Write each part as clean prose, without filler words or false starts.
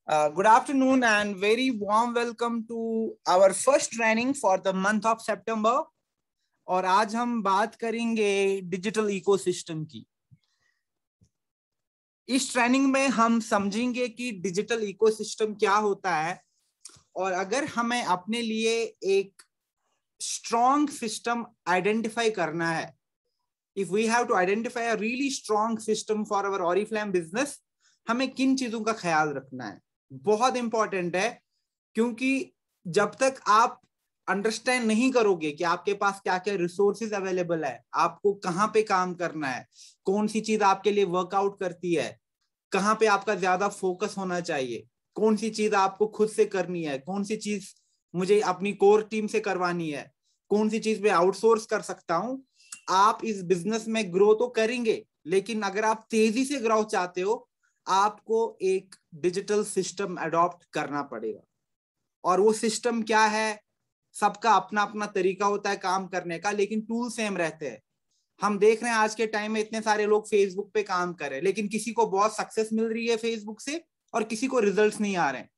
Good afternoon and very warm welcome to our first training for the month of September. और आज हम बात करेंगे डिजिटल इकोसिस्टम की। इस ट्रेनिंग में हम समझेंगे कि डिजिटल इकोसिस्टम क्या होता है और अगर हमें अपने लिए एक स्ट्रॉन्ग सिस्टम आइडेंटिफाई करना है, if we have to identify a really strong system for our Oriflame business, हमें किन चीजों का ख्याल रखना है। बहुत इंपॉर्टेंट है, क्योंकि जब तक आप अंडरस्टैंड नहीं करोगे कि आपके पास क्या क्या रिसोर्सेज अवेलेबल है, आपको कहाँ पे काम करना है, कौन सी चीज आपके लिए वर्कआउट करती है, कहाँ पे आपका ज्यादा फोकस होना चाहिए, कौन सी चीज आपको खुद से करनी है, कौन सी चीज मुझे अपनी कोर टीम से करवानी है, कौन सी चीज मैं आउटसोर्स कर सकता हूं, आप इस बिजनेस में ग्रो तो करेंगे, लेकिन अगर आप तेजी से ग्रो चाहते हो, आपको एक डिजिटल सिस्टम अडॉप्ट करना पड़ेगा। और वो सिस्टम क्या है, सबका अपना अपना तरीका होता है काम करने का, लेकिन टूल सेम रहते हैं। हम देख रहे हैं आज के टाइम में इतने सारे लोग फेसबुक पे काम कर रहे हैं, लेकिन किसी को बहुत सक्सेस मिल रही है फेसबुक से और किसी को रिजल्ट्स नहीं आ रहे हैं।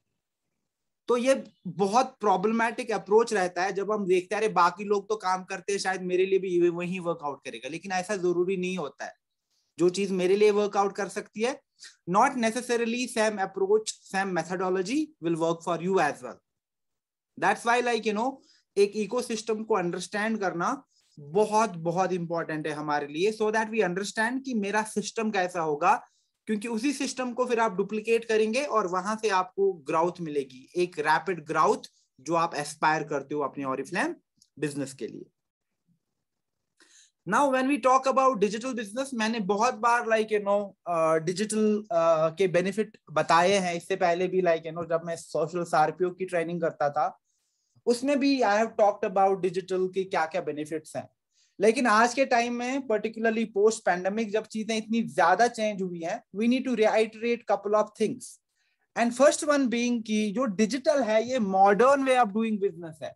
तो ये बहुत प्रॉब्लमैटिक अप्रोच रहता है जब हम देखते हैं अरे बाकी लोग तो काम करते हैं, शायद मेरे लिए भी वही वर्कआउट करेगा, लेकिन ऐसा जरूरी नहीं होता है। जो चीज मेरे लिए वर्कआउट कर सकती है, not necessarily same approach, same methodology will work for you as well. That's why एक इकोसिस्टम को अंडरस्टैंड करना बहुत बहुत इंपॉर्टेंट है हमारे लिए, so that we understand कि मेरा सिस्टम कैसा होगा, क्योंकि उसी सिस्टम को फिर आप डुप्लीकेट करेंगे और वहां से आपको ग्राउथ मिलेगी, एक रैपिड ग्राउथ जो आप एस्पायर करते हो अपने ऑरिफ्लेम बिजनेस के लिए। Now when we talk about digital business, मैंने बहुत बार डिजिटल के बेनिफिट बताए हैं। इससे पहले भी जब मैं सोशल सार्पियो की ट्रेनिंग करता था, उसमें भी I have talked about digital के क्या क्या बेनिफिट्स हैं। लेकिन आज के टाइम में पर्टिकुलरली पोस्ट पैंडेमिक जब चीजें इतनी ज्यादा चेंज हुई हैं, we need to reiterate couple of things. And first one being कि जो डिजिटल है ये modern way of doing business है।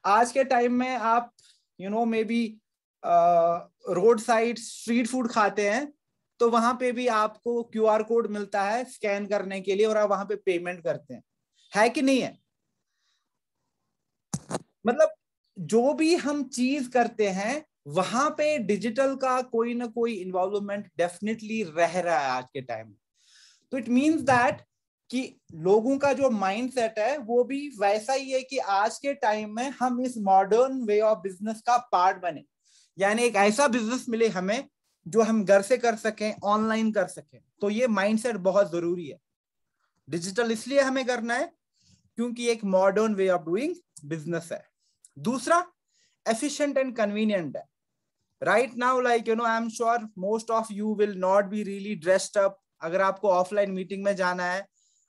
आज के टाइम में आप maybe road side street food खाते हैं, तो वहां पे भी आपको क्यूआर कोड मिलता है स्कैन करने के लिए और आप वहां पे पेमेंट करते हैं, है कि नहीं है? मतलब जो भी हम चीज करते हैं वहां पे डिजिटल का कोई ना कोई इन्वॉल्वमेंट डेफिनेटली रह रहा है आज के टाइम में। तो इट मीन्स दैट कि लोगों का जो माइंडसेट है वो भी वैसा ही है कि आज के टाइम में हम इस मॉडर्न वे ऑफ बिजनेस का पार्ट बने, यानी एक ऐसा बिजनेस मिले हमें जो हम घर से कर सकें, ऑनलाइन कर सकें। तो ये माइंडसेट बहुत जरूरी है। डिजिटल इसलिए हमें करना है क्योंकि एक modern way of doing business है। दूसरा, एफिशिएंट एंड कन्वीनियंट है। Right now I am sure most of you will not be really dressed up. अगर आपको ऑफलाइन मीटिंग में जाना है,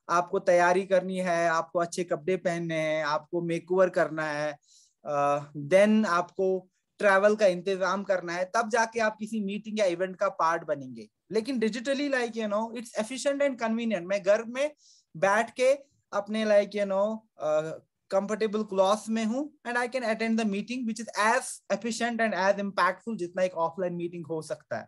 आपको तैयारी करनी है, आपको अच्छे कपड़े पहनने हैं, आपको मेकओवर करना है, देन आपको ट्रैवल का इंतजाम करना है, तब जाके आप किसी मीटिंग या इवेंट का पार्ट बनेंगे। लेकिन digitally it's efficient and convenient. मैं घर में बैठ के अपने कंफर्टेबल क्लॉथ्स में हूं and I can attend the meeting which is as efficient and as impactful जितना एक ऑफलाइन मीटिंग हो सकता है।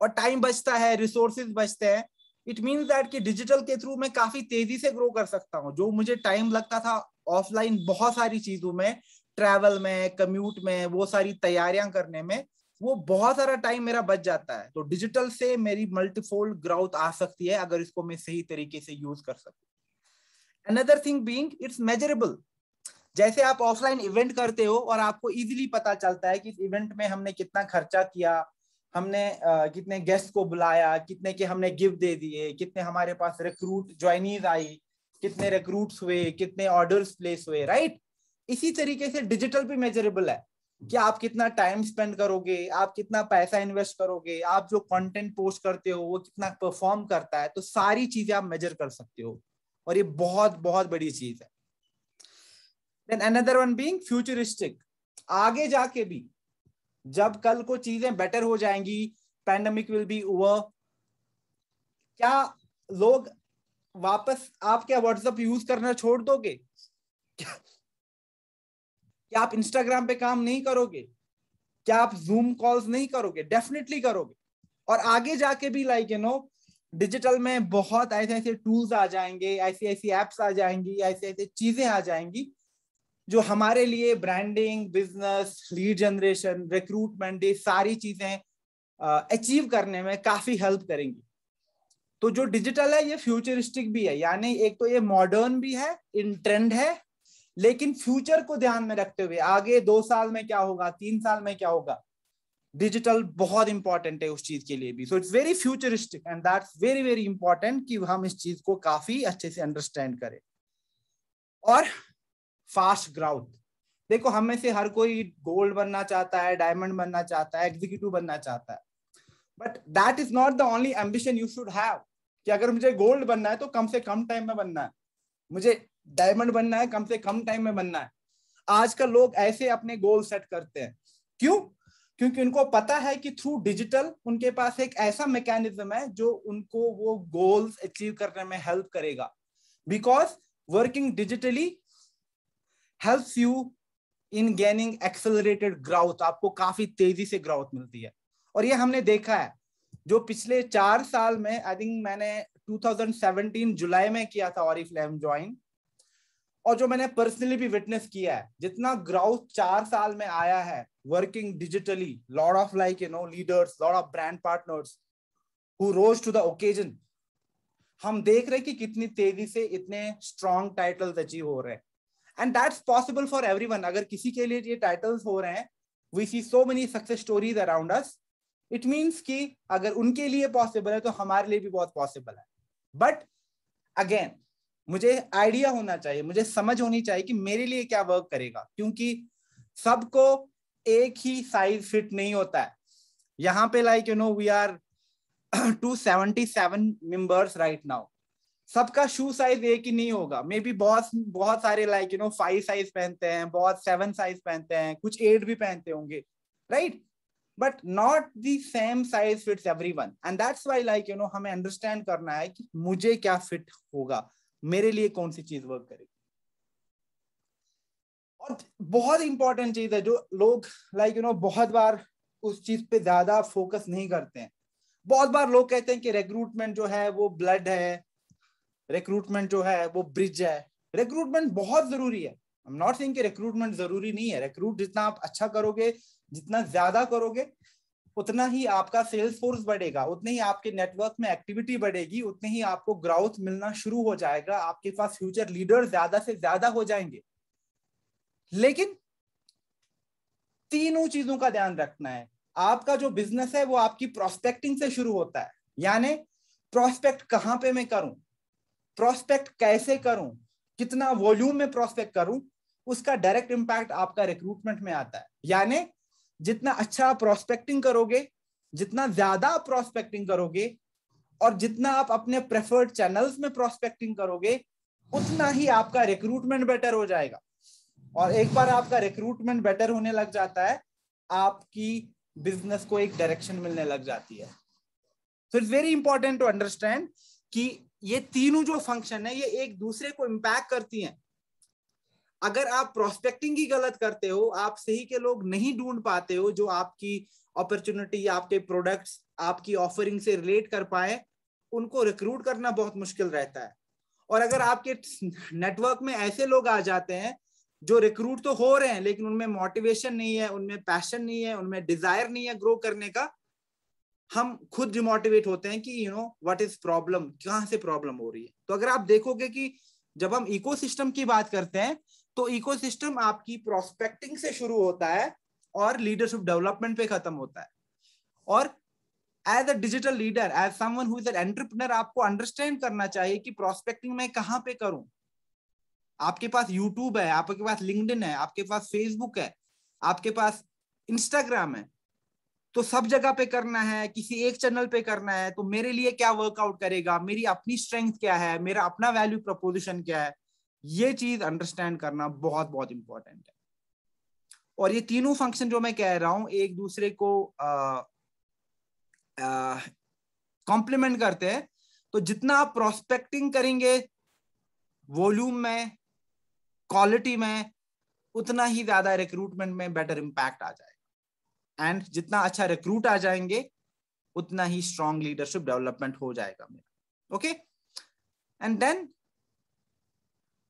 और टाइम बचता है, रिसोर्सेज बचते हैं। इट मीन्स दैट कि डिजिटल के थ्रू मैं काफी तेजी से ग्रो कर सकता हूँ। जो मुझे टाइम लगता था ऑफलाइन बहुत सारी चीजों में, ट्रैवल में, कम्यूट में, वो सारी तैयारियां करने में, वो बहुत सारा टाइम मेरा बच जाता है। तो डिजिटल से मेरी मल्टीफोल्ड ग्रोथ आ सकती है अगर इसको मैं सही तरीके से यूज कर सकूं। Another thing being it's measurable. जैसे आप ऑफलाइन इवेंट करते हो और आपको इजीली पता चलता है कि इस इवेंट में हमने कितना खर्चा किया, हमने कितने गेस्ट को बुलाया, कितने के हमने गिफ्ट दे दिए, कितने हमारे पास रिक्रूट ज्वाइनीज आई, कितने रिक्रूट्स हुए, कितने ऑर्डर्स प्लेस हुए, राइट? इसी तरीके से डिजिटल भी मेजरेबल है कि आप कितना टाइम स्पेंड करोगे, आप कितना पैसा इन्वेस्ट करोगे, आप जो कंटेंट पोस्ट करते हो वो कितना परफॉर्म करता है। तो सारी चीजें आप मेजर कर सकते हो और ये बहुत बहुत बड़ी चीज है। Then another one being futuristic. आगे जाके भी जब कल को चीजें बेटर हो जाएंगी, पैंडेमिक विल बी ओवर, क्या लोग वापस आप क्या व्हाट्सएप यूज करना छोड़ दोगे? क्या आप इंस्टाग्राम पे काम नहीं करोगे? क्या आप जूम कॉल्स नहीं करोगे? डेफिनेटली करोगे। और आगे जाके भी डिजिटल में बहुत ऐसे ऐसे टूल्स आ जाएंगे, ऐसी ऐसी एप्स आ जाएंगी, ऐसी ऐसी चीजें आ जाएंगी जो हमारे लिए branding, business, lead generation, recruitment, ये सारी चीजें अचीव करने में काफी हेल्प करेंगी। तो जो डिजिटल है ये फ्यूचरिस्टिक भी है, यानी एक तो ये मॉडर्न भी है, इन ट्रेंड है, लेकिन फ्यूचर को ध्यान में रखते हुए आगे 2 साल में क्या होगा, 3 साल में क्या होगा, डिजिटल बहुत इंपॉर्टेंट है उस चीज के लिए भी। सो it's very futuristic and that's very very important कि हम इस चीज को काफी अच्छे से अंडरस्टैंड करें। और फास्ट ग्राउथ, देखो हम में से हर कोई गोल्ड बनना चाहता है, डायमंड बनना चाहता है, एग्जीक्यूटिव बनना चाहता है, but that is not the only ambition you should have कि अगर मुझे गोल्ड बनना है तो कम से कम टाइम में बनना है, मुझे डायमंड बनना है कम से कम टाइम में बनना है। आजकल लोग ऐसे अपने गोल सेट करते हैं, क्यों? क्योंकि उनको पता है कि थ्रू डिजिटल उनके पास एक ऐसा मैकेनिज्म है जो उनको वो गोल्स अचीव करने में हेल्प करेगा, because working digitally helps you in gaining accelerated growth. आपको काफी तेजी से ग्रोथ मिलती है, और ये हमने देखा है जो पिछले 4 साल में, आई थिंक मैंने 2017 जुलाई में किया था ऑरिफ्लेम ज्वाइन, और जो मैंने पर्सनली भी विटनेस किया है, जितना ग्रोथ 4 साल में आया है working digitally, lot of like leaders, lot of brand partners who rose to the occasion, हम देख रहे हैं कि कितनी तेजी से इतने स्ट्रॉन्ग टाइटल्स अचीव हो रहे हैं। And that's possible for everyone. अगर किसी के लिए ये टाइटल्स हो रहे हैं, we see so many success stories around us, it means कि अगर उनके लिए पॉसिबल है तो हमारे लिए भी बहुत पॉसिबल है। बट अगेन मुझे आइडिया होना चाहिए, मुझे समझ होनी चाहिए कि मेरे लिए क्या वर्क करेगा, क्योंकि सबको एक ही साइज फिट नहीं होता है। यहाँ पे like we are 277 members right now, सबका शू साइज एक ही नहीं होगा। मे बी बहुत सारे लाइक 5 साइज पहनते हैं, बहुत 7 साइज पहनते हैं, कुछ 8 भी पहनते होंगे, right? But not the same size fits everyone, and that's why like हमें अंडरस्टैंड करना है कि मुझे क्या फिट होगा, मेरे लिए कौन सी चीज वर्क करेगी। और बहुत इंपॉर्टेंट चीज है जो लोग लाइक बहुत बार उस चीज पे ज्यादा फोकस नहीं करते हैं। बहुत बार लोग कहते हैं कि रिक्रूटमेंट जो है वो ब्लड है, रिक्रूटमेंट जो है वो ब्रिज है। रिक्रूटमेंट बहुत जरूरी है, आई एम नॉट सेइंग कि रिक्रूटमेंट जरूरी नहीं है। रिक्रूट जितना आप अच्छा करोगे, जितना ज्यादा करोगे, उतना ही आपका सेल्स फोर्स बढ़ेगा, उतने ही आपके नेटवर्क में एक्टिविटी बढ़ेगी, उतने ही आपको ग्रोथ मिलना शुरू हो जाएगा, आपके पास फ्यूचर लीडर ज्यादा से ज्यादा हो जाएंगे। लेकिन तीनों चीजों का ध्यान रखना है। आपका जो बिजनेस है वो आपकी प्रोस्पेक्टिंग से शुरू होता है, यानी प्रोस्पेक्ट कहां पे मैं करूं, प्रोस्पेक्ट कैसे करूं, कितना वॉल्यूम में प्रोस्पेक्ट करूं, उसका डायरेक्ट इंपैक्ट आपका रिक्रूटमेंट में आता है। यानी जितना अच्छा प्रोस्पेक्टिंग करोगे, जितना ज्यादा प्रोस्पेक्टिंग करोगे, और जितना आप अपने प्रेफर्ड चैनल्स में प्रोस्पेक्टिंग करोगे, उतना ही आपका रिक्रूटमेंट बेटर हो जाएगा। और एक बार आपका रिक्रूटमेंट बेटर होने लग जाता है, आपकी बिजनेस को एक डायरेक्शन मिलने लग जाती है। So it's very important to understand कि ये तीनों जो फंक्शन है ये एक दूसरे को इंपैक्ट करती हैं। अगर आप प्रोस्पेक्टिंग ही गलत करते हो, आप सही के लोग नहीं ढूंढ पाते हो जो आपकी अपॉर्चुनिटी, आपके प्रोडक्ट्स, आपकी ऑफरिंग से रिलेट कर पाए, उनको रिक्रूट करना बहुत मुश्किल रहता है। और अगर आपके नेटवर्क में ऐसे लोग आ जाते हैं जो रिक्रूट तो हो रहे हैं लेकिन उनमें मोटिवेशन नहीं है, उनमें पैशन नहीं है, उनमें डिजायर नहीं है ग्रो करने का, हम खुद डिमोटिवेट होते हैं कि व्हाट इज प्रॉब्लम, कहां से प्रॉब्लम हो रही है। तो अगर आप देखोगे कि जब हम इकोसिस्टम की बात करते हैं तो इकोसिस्टम आपकी प्रोस्पेक्टिंग से शुरू होता है और लीडरशिप डेवलपमेंट पे खत्म होता है। और as a digital leader, as someone who is an entrepreneur, आपको अंडरस्टैंड करना चाहिए कि प्रोस्पेक्टिंग मैं कहां पे करूं। आपके पास यूट्यूब है, आपके पास लिंक्डइन है, आपके पास फेसबुक है, आपके पास इंस्टाग्राम है, तो सब जगह पे करना है, किसी एक चैनल पे करना है, तो मेरे लिए क्या वर्कआउट करेगा, मेरी अपनी स्ट्रेंथ क्या है, मेरा अपना वैल्यू प्रपोजिशन क्या है, ये चीज अंडरस्टैंड करना बहुत बहुत इंपॉर्टेंट है। और ये तीनों फंक्शन जो मैं कह रहा हूं एक दूसरे को कॉम्प्लीमेंट करते हैं। तो जितना आप प्रोस्पेक्टिंग करेंगे वॉल्यूम में, क्वालिटी में, उतना ही ज्यादा रिक्रूटमेंट में बेटर इंपैक्ट आ जाएगा। एंड जितना अच्छा रिक्रूट आ जाएंगे, उतना ही स्ट्रॉन्ग लीडरशिप डेवलपमेंट हो जाएगा मेरा। ओके, एंड देन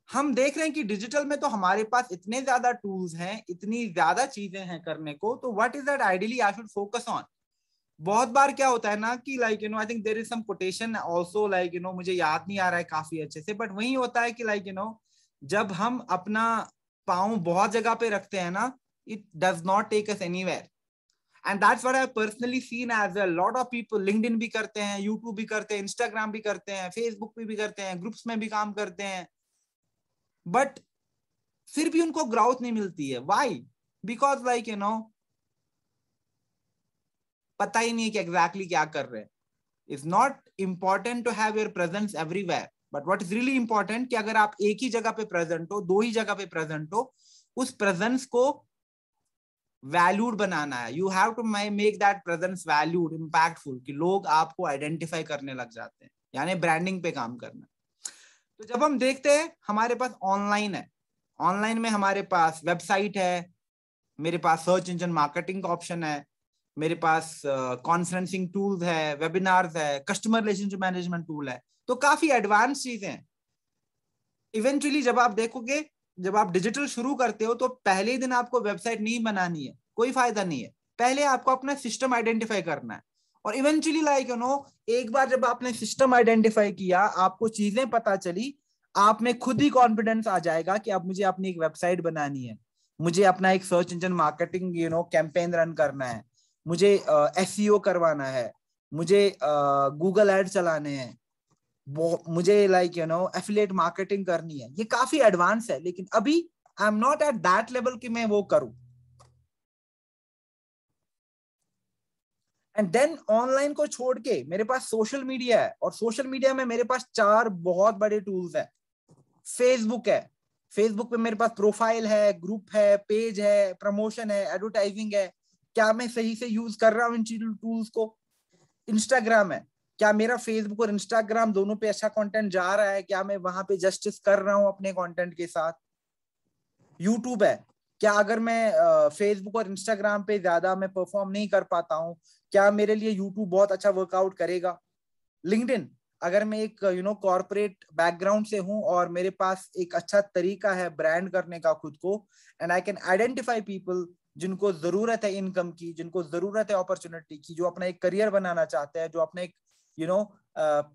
हम देख रहे हैं कि डिजिटल में तो हमारे पास इतने ज्यादा टूल्स हैं, इतनी ज्यादा चीजें हैं करने को, तो what is that ideally I should focus on. बहुत बार क्या होता है ना कि like I think there is some quotation also, like मुझे याद नहीं आ रहा है काफी अच्छे से, बट वही होता है कि लाइक जब हम अपना पाँव बहुत जगह पे रखते हैं ना, it does not take us anywhere, and that's what I've personally seen as a lot of people LinkedIn भी करते हैं, YouTube भी करते हैं, Instagram भी करते हैं, Facebook पे भी करते हैं, ग्रुप्स में भी काम करते हैं, बट फिर भी उनको ग्रोथ नहीं मिलती है। व्हाई? बिकॉज लाइक पता ही नहीं है कि एग्जैक्टली क्या कर रहे हैं। It's not important to have your presence everywhere, but what is really important कि अगर आप एक ही जगह पे प्रेजेंट हो, दो ही जगह पे प्रेजेंट हो, उस प्रेजेंस को वैल्यूड बनाना है। You have to make that presence valued, impactful, कि लोग आपको आइडेंटिफाई करने लग जाते हैं, यानी ब्रांडिंग पे काम करना। तो जब हम देखते हैं हमारे पास ऑनलाइन है, ऑनलाइन में हमारे पास वेबसाइट है, मेरे पास सर्च इंजन मार्केटिंग का ऑप्शन है, मेरे पास कॉन्फ्रेंसिंग टूल्स है, वेबिनार्स है, कस्टमर रिलेशनशिप मैनेजमेंट टूल है, तो काफी एडवांस चीजें हैं। इवेंचुअली जब आप देखोगे, जब आप डिजिटल शुरू करते हो तो पहले ही दिन आपको वेबसाइट नहीं बनानी है, कोई फायदा नहीं है। पहले आपको अपना सिस्टम आइडेंटिफाई करना है, और इवेंचुअली लाइक एक बार जब आपने सिस्टम आइडेंटिफाई किया, आपको चीजें पता चली, आप में खुद ही कॉन्फिडेंस आ जाएगा कि अब मुझे अपनी एक वेबसाइट बनानी है, मुझे अपना एक search engine marketing campaign run करना है, मुझे SEO करवाना है, मुझे गूगल एड चलाने हैं, मुझे लाइक एफिलिएट मार्केटिंग करनी है। ये काफी एडवांस है, लेकिन अभी I am not at that level कि मैं वो करूं। एंड देन ऑनलाइन को छोड़ के मेरे पास सोशल मीडिया है, और सोशल मीडिया में मेरे पास 4 बहुत बड़े टूल्स है। फेसबुक है, फेसबुक पे मेरे पास प्रोफाइल है, ग्रुप है, पेज है, प्रमोशन है, एडवर्टाइजिंग है, क्या मैं सही से यूज कर रहा हूं इन टूल्स को। इंस्टाग्राम है, क्या मेरा फेसबुक और इंस्टाग्राम दोनों पे अच्छा कंटेंट जा रहा है, क्या मैं वहां पे जस्टिस कर रहा हूं अपने कंटेंट के साथ। यूट्यूब है, क्या अगर मैं फेसबुक और इंस्टाग्राम पे ज्यादा मैं परफॉर्म नहीं कर पाता हूं, क्या मेरे लिए यूट्यूब बहुत अच्छा वर्कआउट करेगा। लिंक्डइन, अगर मैं एक कॉर्पोरेट बैकग्राउंड से हूं और मेरे पास एक अच्छा तरीका है ब्रांड करने का खुद को, and I can identify people जिनको जरूरत है इनकम की, जिनको जरूरत है अपॉर्चुनिटी की, जो अपना एक करियर बनाना चाहते हैं, जो अपने एक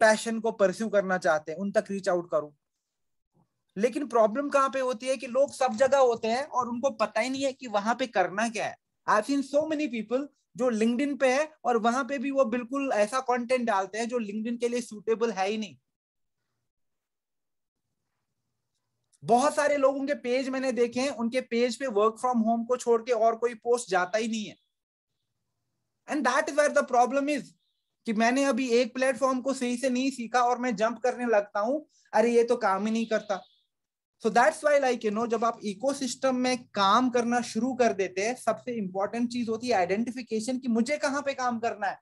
पैशन को परस्यू करना चाहते हैं, उन तक रीच आउट करूं। लेकिन प्रॉब्लम कहाँ पे होती है कि लोग सब जगह होते हैं और उनको पता ही नहीं है कि वहां पे करना क्या है। I seen so many people जो लिंक्डइन पे है और वहां पे भी वो बिल्कुल ऐसा कंटेंट डालते हैं जो लिंक्डइन के लिए सूटेबल है ही नहीं। बहुत सारे लोगों के पेज मैंने देखे हैं, उनके पेज पे वर्क फ्रॉम होम को छोड़ के और कोई पोस्ट जाता ही नहीं है। And that is where the problem is, कि मैंने अभी एक प्लेटफॉर्म को सही से नहीं सीखा और मैं जंप करने लगता हूं, अरे ये तो काम ही नहीं करता। सो दैट्स वाई लाइक जब आप इकोसिस्टम में काम करना शुरू कर देते हैं, सबसे इंपॉर्टेंट चीज होती है आइडेंटिफिकेशन, कि मुझे कहाँ पे काम करना है।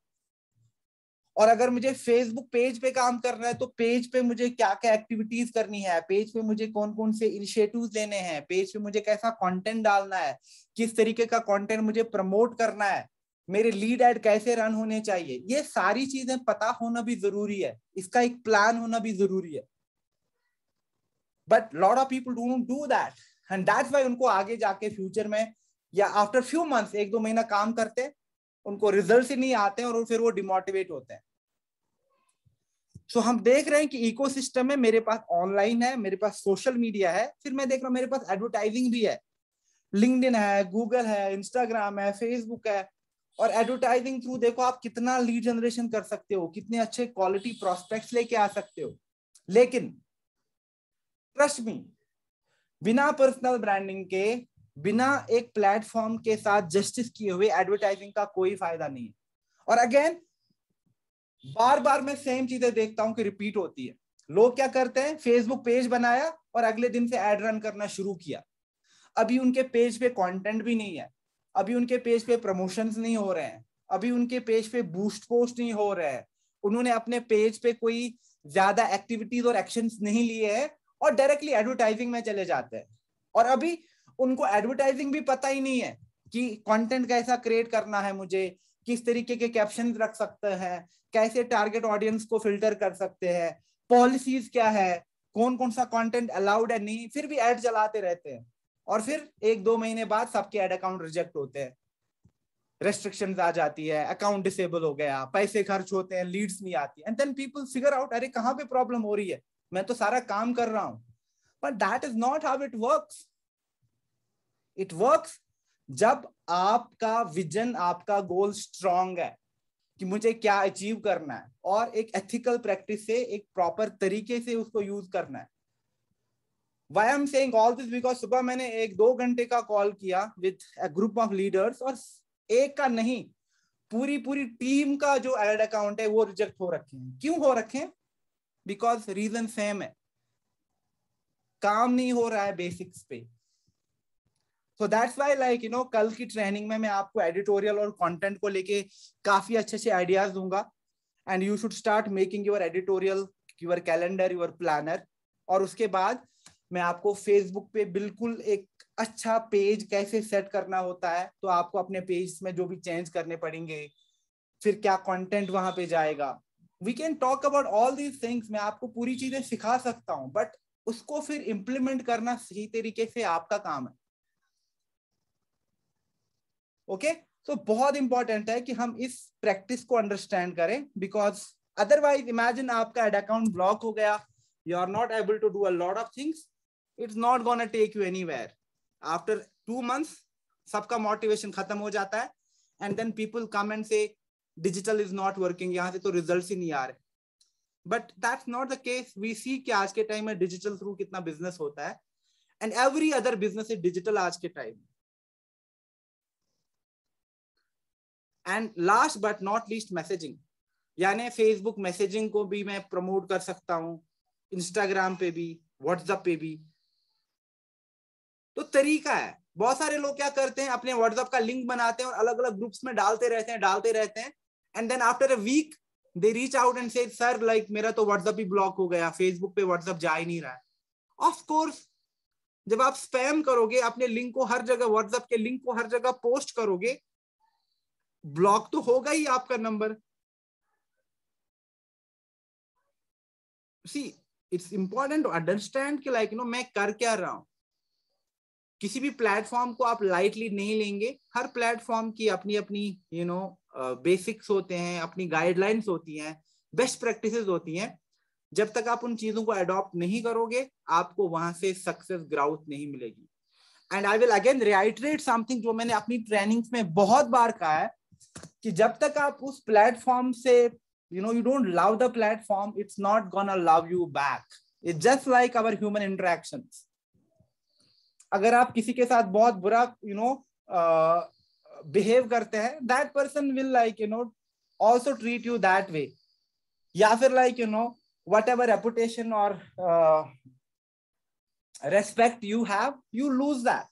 और अगर मुझे फेसबुक पेज पे काम करना है तो पेज पे मुझे क्या क्या एक्टिविटीज करनी है, पेज पे मुझे कौन कौन से इनिशिएटिव्स लेने हैं, पेज पे मुझे कैसा कंटेंट डालना है, किस तरीके का कंटेंट मुझे प्रमोट करना है, मेरे लीड एड कैसे रन होने चाहिए, ये सारी चीजें पता होना भी जरूरी है, इसका एक प्लान होना भी जरूरी है। But lot of people don't do that, and that's why उनको आगे जाके फ्यूचर में या आफ्टर फ्यू मंथ्स, 1-2 महीना काम करते हैं, उनको रिजल्ट ही नहीं आते हैं और फिर वो डिमोटिवेट होते हैं। सो हम देख रहे हैं कि इकोसिस्टम में मेरे पास ऑनलाइन है, मेरे पास सोशल मीडिया है, फिर मैं देख रहा हूं मेरे पास एडवर्टाइजिंग भी है, लिंक्डइन है, गूगल है, इंस्टाग्राम है, फेसबुक है। और एडवर्टाइजिंग थ्रू देखो आप कितना लीड जनरेशन कर सकते हो, कितने अच्छे क्वालिटी प्रोस्पेक्ट्स लेके आ सकते हो। लेकिन ट्रस्ट मी, बिना पर्सनल ब्रांडिंग के, बिना एक प्लेटफॉर्म के साथ जस्टिस किए हुए एडवर्टाइजिंग का कोई फायदा नहीं है। और अगेन बार बार मैं सेम चीजें देखता हूं कि रिपीट होती है। लोग क्या करते हैं, फेसबुक पेज बनाया और अगले दिन से एड रन करना शुरू किया। अभी उनके पेज पे कंटेंट भी नहीं है, अभी उनके पेज पे प्रमोशंस नहीं हो रहे हैं, अभी उनके पेज पे बूस्ट पोस्ट नहीं हो रहे हैं, उन्होंने अपने पेज पे कोई ज्यादा एक्टिविटीज और एक्शंस नहीं लिए हैं और डायरेक्टली एडवर्टाइजिंग में चले जाते हैं। और अभी उनको एडवर्टाइजिंग भी पता ही नहीं है कि कंटेंट कैसा क्रिएट करना है मुझे, किस तरीके के कैप्शन रख सकते हैं, कैसे टारगेट ऑडियंस को फिल्टर कर सकते हैं, पॉलिसीज क्या है, कौन कौन सा कंटेंट अलाउड है नहीं, फिर भी ऐड चलाते रहते हैं और फिर 1-2 महीने बाद सबके ऐड अकाउंट रिजेक्ट होते हैं, रेस्ट्रिक्शंस आ जाती है, अकाउंट डिसेबल हो गया, पैसे खर्च होते हैं, लीड्स नहीं आती, and then people figure out अरे कहां पे प्रॉब्लम हो रही है, मैं तो सारा काम कर रहा हूं। But that is not how it works. It works जब आपका विजन, आपका गोल स्ट्रांग है कि मुझे क्या अचीव करना है और एक एथिकल प्रैक्टिस से, एक प्रॉपर तरीके से उसको यूज करना है। Why I'm saying all this because सुबह मैंने 1-2 घंटे का कॉल किया with a group of leaders और एक का नहीं, पूरी टीम का जो एड अकाउंट है वो रिजेक्ट हो रखे हैं। क्यों हो रखे हैं? बिकॉज रीजन सेम है, काम नहीं हो रहा है बेसिक्स पे। सो दैट्स वाई लाइक कल की ट्रेनिंग में मैं आपको एडिटोरियल और कंटेंट को लेके काफी अच्छे आइडियाज दूंगा and you should start making your editorial, your calendar, your planner. और उसके बाद मैं आपको फेसबुक पे बिल्कुल एक अच्छा पेज कैसे सेट करना होता है, तो आपको अपने पेज में जो भी चेंज करने पड़ेंगे, फिर क्या कंटेंट वहां पे जाएगा, we can talk about all these things. मैं आपको पूरी चीजें सिखा सकता हूं, बट उसको फिर इंप्लीमेंट करना सही तरीके से आपका काम है। ओके सो बहुत इंपॉर्टेंट है कि हम इस प्रैक्टिस को अंडरस्टैंड करें, बिकॉज अदरवाइज इमेजिन आपका एड अकाउंट ब्लॉक हो गया, you are not able to do a lot of things, it's not gonna take you anywhere. After 2 months सबका मोटिवेशन खत्म हो जाता है and then people come and say digital is not working, यहाँ से तो रिजल्ट्स ही नहीं आ रहे। But that's not the case. We see कि आज के टाइम में डिजिटल थ्रू कितना बिजनेस होता है and every other business is digital आज के time. And last but not least messaging, यानी फेसबुक मैसेजिंग को भी मैं प्रमोट कर सकता हूं, इंस्टाग्राम पे भी, व्हाट्सएप पे भी। तो तरीका है, बहुत सारे लोग क्या करते हैं, अपने व्हाट्सएप का लिंक बनाते हैं और अलग अलग ग्रुप्स में डालते रहते हैं and then after a week they reach out and say sir like मेरा तो व्हाट्सएप ही ब्लॉक हो गया, फेसबुक पे व्हाट्सएप जा ही नहीं रहा है। ऑफ कोर्स जब आप स्पैम करोगे, अपने लिंक को हर जगह, व्हाट्सएप के लिंक को हर जगह पोस्ट करोगे, ब्लॉक तो होगा ही आपका नंबर। See it's important to understand कि लाइक मैं कर क्या रहा हूं। किसी भी प्लेटफॉर्म को आप लाइटली नहीं लेंगे, हर प्लेटफॉर्म की अपनी अपनी बेसिक्स होते हैं, अपनी गाइडलाइंस होती हैं, बेस्ट प्रैक्टिसेस होती हैं। जब तक आप उन चीजों को अडॉप्ट नहीं करोगे, आपको वहां से सक्सेस ग्राउथ नहीं मिलेगी। And I will again reiterate something जो मैंने अपनी ट्रेनिंग्स में बहुत बार कहा है कि जब तक आप उस प्लेटफॉर्म से you don't love the platform, it's not gonna love you back. It's just like our human interactions. अगर आप किसी के साथ बहुत बुरा बिहेव करते हैं, that person will like also treat you that way. या फिर like whatever reputation or respect you have, you lose that.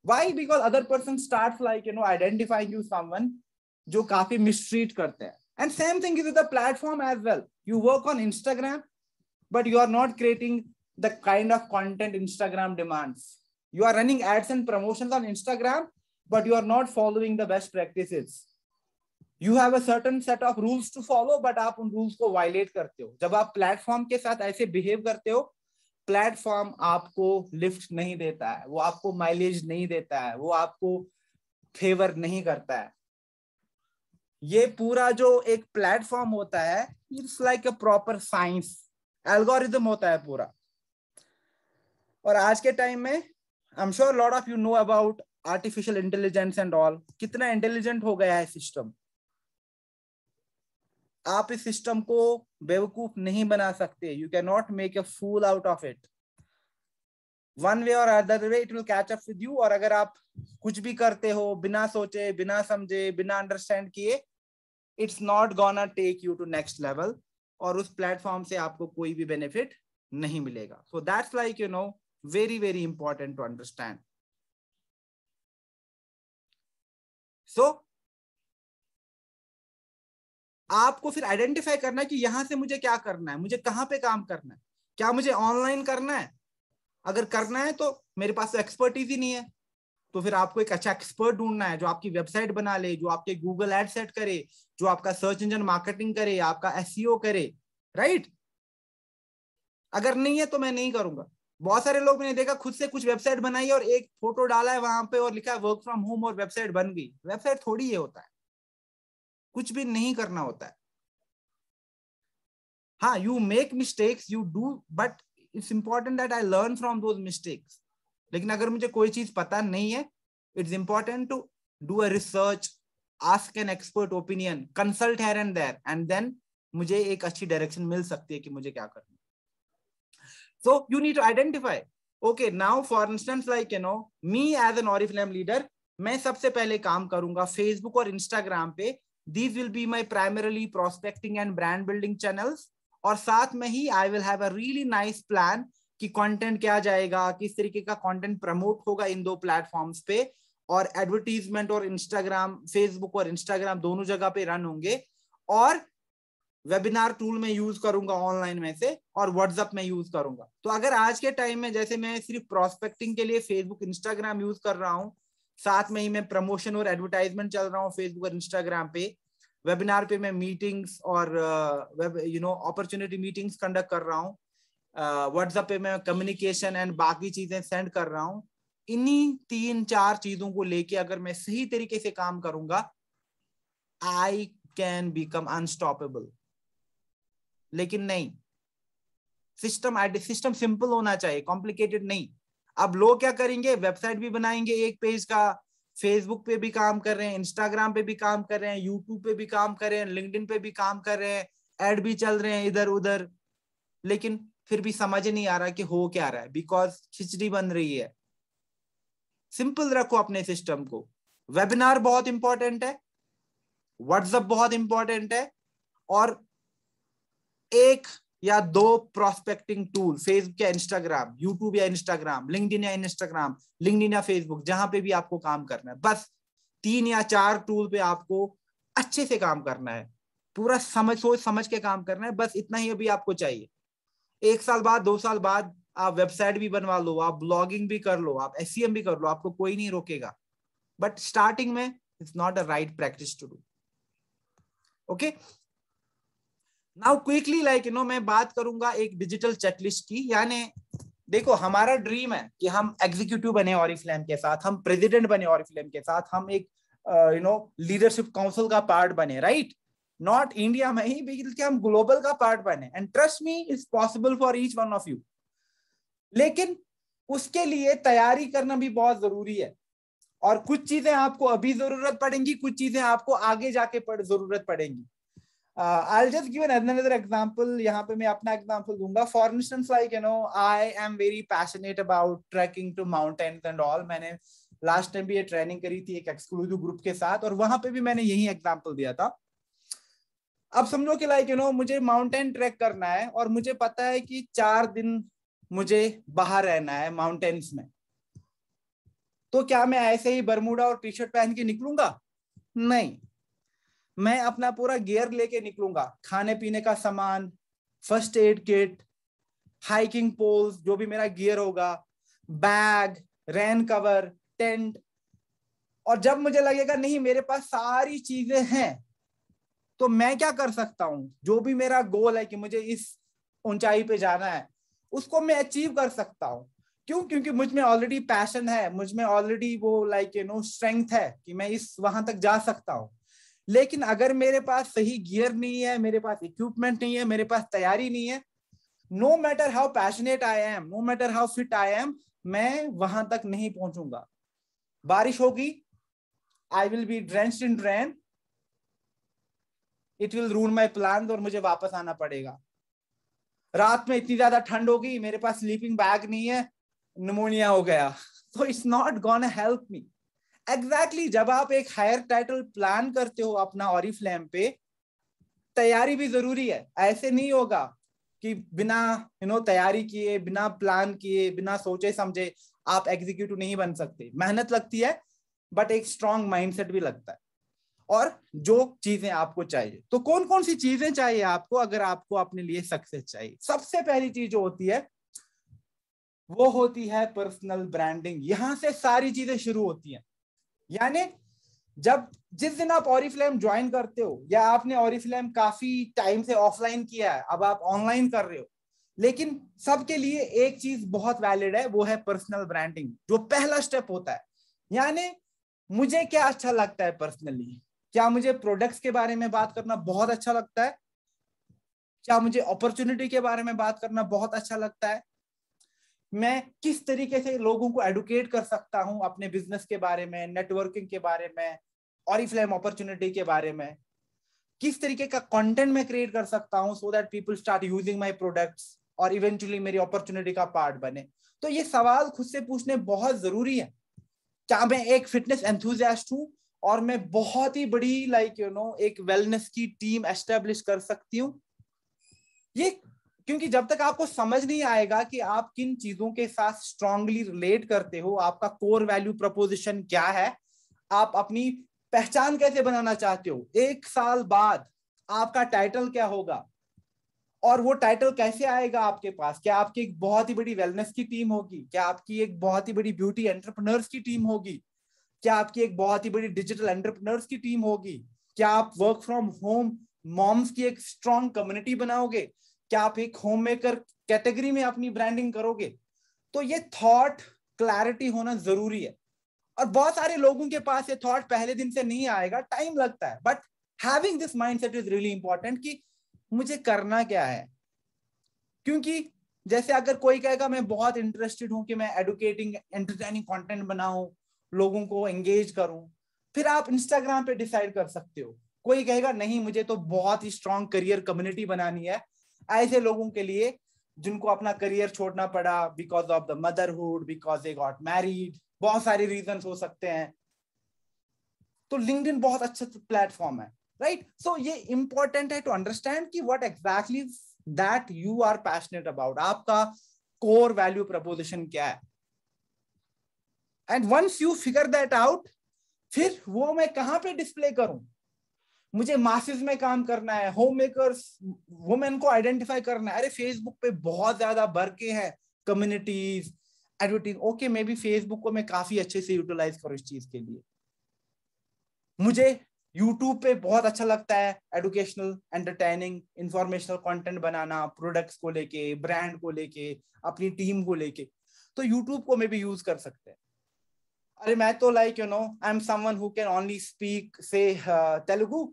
Why? Because other person starts like identifying you someone जो काफी mistreat करते हैं. And same thing is with the platform as well. You work on Instagram, but you are not creating the kind of content Instagram demands. You are running ads and promotions on Instagram, but you are not following the best practices. You have a certain set of rules to follow, but आप उन rules को violate करते हो। जब आप platform के साथ ऐसे behave करते हो, प्लेटफॉर्म आपको लिफ्ट नहीं देता है, वो आपको माइलेज नहीं देता है, वो आपको फेवर नहीं करता है। ये पूरा जो एक प्लेटफॉर्म होता है, it's like a proper science, algorithm होता है पूरा। और आज के टाइम में I am sure lot of you know about artificial intelligence and all, कितना इंटेलिजेंट हो गया है सिस्टम। आप इस सिस्टम को बेवकूफ नहीं बना सकते। You can not make a fool out of it. One way और other way it will catch up with you. और अगर आप कुछ भी करते हो बिना सोचे, बिना समझे, बिना अंडरस्टैंड किए, it's not gonna take you to next level, और उस प्लेटफॉर्म से आपको कोई भी बेनिफिट नहीं मिलेगा। So that's like very very important to understand. So आपको फिर आइडेंटिफाई करना है कि यहां से मुझे क्या करना है, मुझे कहां पे काम करना है। क्या मुझे ऑनलाइन करना है? अगर करना है तो मेरे पास तो एक्सपर्टीज ही नहीं है। तो फिर आपको एक अच्छा एक्सपर्ट ढूंढना है जो आपकी वेबसाइट बना ले, जो आपके गूगल एड सेट करे, जो आपका सर्च इंजन मार्केटिंग करे, आपका एसईओ करे, राइट। अगर नहीं है तो मैं नहीं करूंगा। बहुत सारे लोग मैंने देखा खुद से कुछ वेबसाइट बनाई और एक फोटो डाला है वहां पे और लिखा है वर्क फ्रॉम होम और वेबसाइट बन गई। वेबसाइट थोड़ी ये होता है, कुछ भी नहीं करना होता है। हाँ, you make mistakes, you do, but it's important that I learn from those mistakes. लेकिन अगर मुझे कोई चीज पता नहीं है, it's important to do a research, ask an expert opinion, consult here and there, and then मुझे एक अच्छी डायरेक्शन मिल सकती है कि मुझे क्या करना है। So you need to identify. Okay, now for instance, like me as an Oriflame leader, मैं सबसे पहले काम करूंगा फेसबुक और इंस्टाग्राम पे. These will be my primarily prospecting and brand building channels. और साथ में ही I will have a really nice plan कि कंटेंट क्या जाएगा, किस तरीके का कंटेंट प्रमोट होगा इन दो प्लेटफॉर्म्स पे, और एडवर्टीजमेंट और इंस्टाग्राम, फेसबुक और इंस्टाग्राम दोनों जगह पे रन होंगे, और वेबिनार टूल में यूज करूंगा ऑनलाइन में से, और व्हाट्सएप में यूज करूंगा. तो अगर आज के टाइम में जैसे मैं सिर्फ प्रोस्पेक्टिंग के लिए फेसबुक इंस्टाग्राम यूज कर रहा हूं, साथ में ही मैं प्रमोशन और एडवर्टाइजमेंट चल रहा हूं फेसबुक और इंस्टाग्राम पे, वेबिनार पे मैं मीटिंग्स और अपॉर्चुनिटी मीटिंग्स कंडक्ट कर रहा हूं, व्हाट्सएप पे मैं कम्युनिकेशन एंड बाकी चीजें सेंड कर रहा हूं. इन्हीं 3-4 चीजों को लेके अगर मैं सही तरीके से काम करूंगा, आई कैन बिकम अनस्टॉपेबल. लेकिन नहीं, सिस्टम सिंपल होना चाहिए, कॉम्प्लिकेटेड नहीं. अब लोग क्या करेंगे, वेबसाइट भी बनाएंगे एक पेज का, फेसबुक पे भी काम कर रहे हैं, इंस्टाग्राम पे भी काम कर रहे हैं, यूट्यूब पे भी काम कर रहे हैं, लिंक्डइन पे भी काम कर रहे हैं, एड भी चल रहे हैं इधर उधर, लेकिन फिर भी समझ नहीं आ रहा कि हो क्या रहा है, बिकॉज खिचड़ी बन रही है. सिंपल रखो अपने सिस्टम को. वेबिनार बहुत इंपॉर्टेंट है, व्हाट्सएप बहुत इंपॉर्टेंट है, और 1 या 2 प्रोस्पेक्टिंग टूल, फेसबुक या इंस्टाग्राम, यूट्यूब या इंस्टाग्राम, लिंक्डइन या इंस्टाग्राम, लिंक्डइन या फेसबुक, जहां पे भी आपको काम करना है. बस 3 या 4 टूल पे आपको अच्छे से काम करना है, पूरा सोच समझ के काम करना है. बस इतना ही अभी आपको चाहिए. 1 साल बाद, 2 साल बाद आप वेबसाइट भी बनवा लो, आप ब्लॉगिंग भी कर लो, आप एसईएम भी कर लो, आपको कोई नहीं रोकेगा. बट स्टार्टिंग में it's not a right practice to do. Okay, now quickly मैं बात करूंगा एक डिजिटल चेकलिस्ट की. यानी देखो, हमारा ड्रीम है कि हम एग्जीक्यूटिव बने ऑरिफ्लेम के साथ, हम प्रेसिडेंट बने ऑरिफ्लेम के साथ, हम एक लीडरशिप काउंसिल का पार्ट बने, राइट. नॉट इंडिया में ही, बल्कि हम ग्लोबल का पार्ट बने. And trust me, it's possible for each one of you. लेकिन उसके लिए तैयारी करना भी बहुत जरूरी है, और कुछ चीजें आपको अभी जरूरत पड़ेंगी, कुछ चीजें आपको आगे जाके जरूरत पड़ेंगी. I'll just give another example. यहाँ पे मैं अपना example दूंगा. For instance, I am very passionate about trekking to mountains and all. मैंने last time भी ये ट्रेनिंग करी थी एक exclusive ग्रुप के साथ, और वहां पे भी मैंने यही एग्जाम्पल दिया था. अब समझो कि मुझे माउंटेन ट्रैक करना है, और मुझे पता है कि 4 दिन मुझे बाहर रहना है माउंटेन्स में. तो क्या मैं ऐसे ही बरमूडा और टी शर्ट पहन के निकलूंगा? नहीं, मैं अपना पूरा गियर लेके निकलूंगा. खाने पीने का सामान, first aid kit, hiking poles, जो भी मेरा गियर होगा, बैग, रेन कवर, टेंट. और जब मुझे लगेगा नहीं मेरे पास सारी चीजें हैं, तो मैं क्या कर सकता हूं, जो भी मेरा गोल है कि मुझे इस ऊंचाई पे जाना है, उसको मैं अचीव कर सकता हूं. क्यों? क्योंकि मुझ में ऑलरेडी पैशन है, मुझ में ऑलरेडी वो स्ट्रेंथ है कि मैं वहां तक जा सकता हूं. लेकिन अगर मेरे पास सही गियर नहीं है, मेरे पास इक्विपमेंट नहीं है, मेरे पास तैयारी नहीं है, no matter how passionate I am, no matter how fit I am, मैं वहां तक नहीं पहुंचूंगा. बारिश होगी, I will be drenched in rain, it will ruin my plan, और मुझे वापस आना पड़ेगा. रात में इतनी ज्यादा ठंड होगी, मेरे पास स्लीपिंग बैग नहीं है, निमोनिया हो गया. तो it's not gonna help me. Exactly, जब आप एक हायर टाइटल प्लान करते हो अपना ऑरिफ्लेम पे, तैयारी भी जरूरी है. ऐसे नहीं होगा कि बिना तैयारी किए, बिना प्लान किए, बिना सोचे समझे आप एग्जीक्यूटिव नहीं बन सकते. मेहनत लगती है, बट एक स्ट्रॉन्ग माइंडसेट भी लगता है. और जो चीजें आपको चाहिए, तो कौन कौन सी चीजें चाहिए आपको अगर आपको अपने लिए सक्सेस चाहिए? सबसे पहली चीज जो होती है वो होती है पर्सनल ब्रांडिंग। यहां से सारी चीजें शुरू होती हैं। यानी जिस दिन आप ऑरिफ्लेम ज्वाइन करते हो, या आपने ऑरिफ्लेम काफी टाइम से ऑफलाइन किया है, अब आप ऑनलाइन कर रहे हो, लेकिन सबके लिए एक चीज बहुत वैलिड है, वो है पर्सनल ब्रांडिंग, जो पहला स्टेप होता है। यानी मुझे क्या अच्छा लगता है पर्सनली, क्या मुझे प्रोडक्ट्स के बारे में बात करना बहुत अच्छा लगता है, क्या मुझे अपॉर्चुनिटी के बारे में बात करना बहुत अच्छा लगता है, मैं किस तरीके से लोगों को एडुकेट कर सकता हूं अपने बिजनेस के बारे में, नेटवर्किंग के बारे में, ऑरिफ्लेम अपॉर्चुनिटी के बारे में, किस तरीके का कंटेंट मैं क्रिएट कर सकता हूं so that people start using my products और इवेंचुअली मेरी अपॉर्चुनिटी का पार्ट बने। तो ये सवाल खुद से पूछने बहुत जरूरी है। क्या मैं एक फिटनेस एंथुसियास्ट हूं और मैं बहुत ही बड़ी एक वेलनेस की टीम एस्टेब्लिश कर सकती हूँ? ये क्योंकि जब तक आपको समझ नहीं आएगा कि आप किन चीजों के साथ स्ट्रांगली रिलेट करते हो, आपका कोर वैल्यू प्रपोजिशन क्या है, आप अपनी पहचान कैसे बनाना चाहते हो, 1 साल बाद आपका टाइटल क्या होगा, और वो टाइटल कैसे आएगा आपके पास, क्या आपकी एक बहुत ही बड़ी वेलनेस की टीम होगी, क्या आपकी एक बहुत ही बड़ी ब्यूटी एंटरप्रेन्योर्स की टीम होगी, क्या आपकी एक बहुत ही बड़ी डिजिटल एंटरप्रेन्योर्स की टीम होगी, क्या आप वर्क फ्रॉम होम मॉम्स की एक स्ट्रॉन्ग कम्युनिटी बनाओगे, क्या आप एक होम मेकर कैटेगरी में अपनी ब्रांडिंग करोगे? तो ये थॉट क्लैरिटी होना जरूरी है। और बहुत सारे लोगों के पास ये थॉट पहले दिन से नहीं आएगा, टाइम लगता है, but having this mindset is really important कि मुझे करना क्या है। क्योंकि जैसे अगर कोई कहेगा मैं बहुत इंटरेस्टेड हूं कि मैं एडुकेटिंग एंटरटेनिंग कंटेंट बनाऊं, लोगों को एंगेज करूं, फिर आप इंस्टाग्राम पे डिसाइड कर सकते हो। कोई कहेगा नहीं, मुझे तो बहुत ही स्ट्रांग करियर कम्युनिटी बनानी है, ऐसे लोगों के लिए जिनको अपना करियर छोड़ना पड़ा because of the motherhood, because they got married, बहुत सारे रीजन हो सकते हैं, तो लिंक्डइन बहुत अच्छा प्लेटफॉर्म है, राइट? सो ये इंपॉर्टेंट है टू अंडरस्टैंड कि what exactly that you are passionate about, आपका कोर वैल्यू प्रपोजिशन क्या है। And once you figure that out, फिर वो मैं कहां पे डिस्प्ले करूं? मुझे मासेस में काम करना है, होम मेकर्स वुमेन को आइडेंटिफाई करना है, अरे फेसबुक पे बहुत ज्यादा भर के हैं communities, advertise, okay may be Facebook को मैं काफी अच्छे से यूटिलाइज करूं इस चीज के लिए। मुझे यूट्यूब पे बहुत अच्छा लगता है एडुकेशनल, एंटरटेनिंग, इंफॉर्मेशनल कंटेंट बनाना, प्रोडक्ट्स को लेके, ब्रांड को लेके, अपनी टीम को लेके, तो यूट्यूब को मैं भी यूज कर सकते हैं। अरे मैं तो I am someone who can only speak से तेलुगु,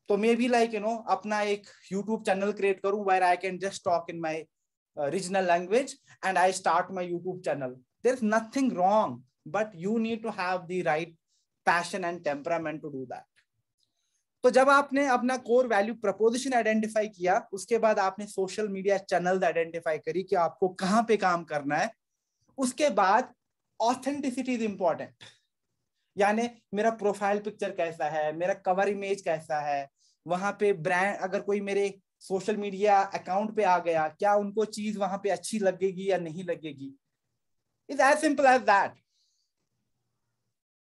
तो मे बी अपना एक यूट्यूब चैनल क्रिएट करूं where I can just talk in my regional language and I start my YouTube channel. There is nothing wrong, but you need to have the right passion and temperament to do that. तो जब आपने अपना core value preposition identify किया, उसके बाद आपने social media channel identify करी कि आपको कहां पे काम करना है, उसके बाद ऑथेंटिसिटी इज इंपॉर्टेंट। यानी मेरा प्रोफाइल पिक्चर कैसा है, मेरा कवर इमेज कैसा है, वहां पे ब्रांड, अगर कोई मेरे सोशल मीडिया अकाउंट पे आ गया, क्या उनको चीज वहां पे अच्छी लगेगी या नहीं लगेगी? Is as simple as that.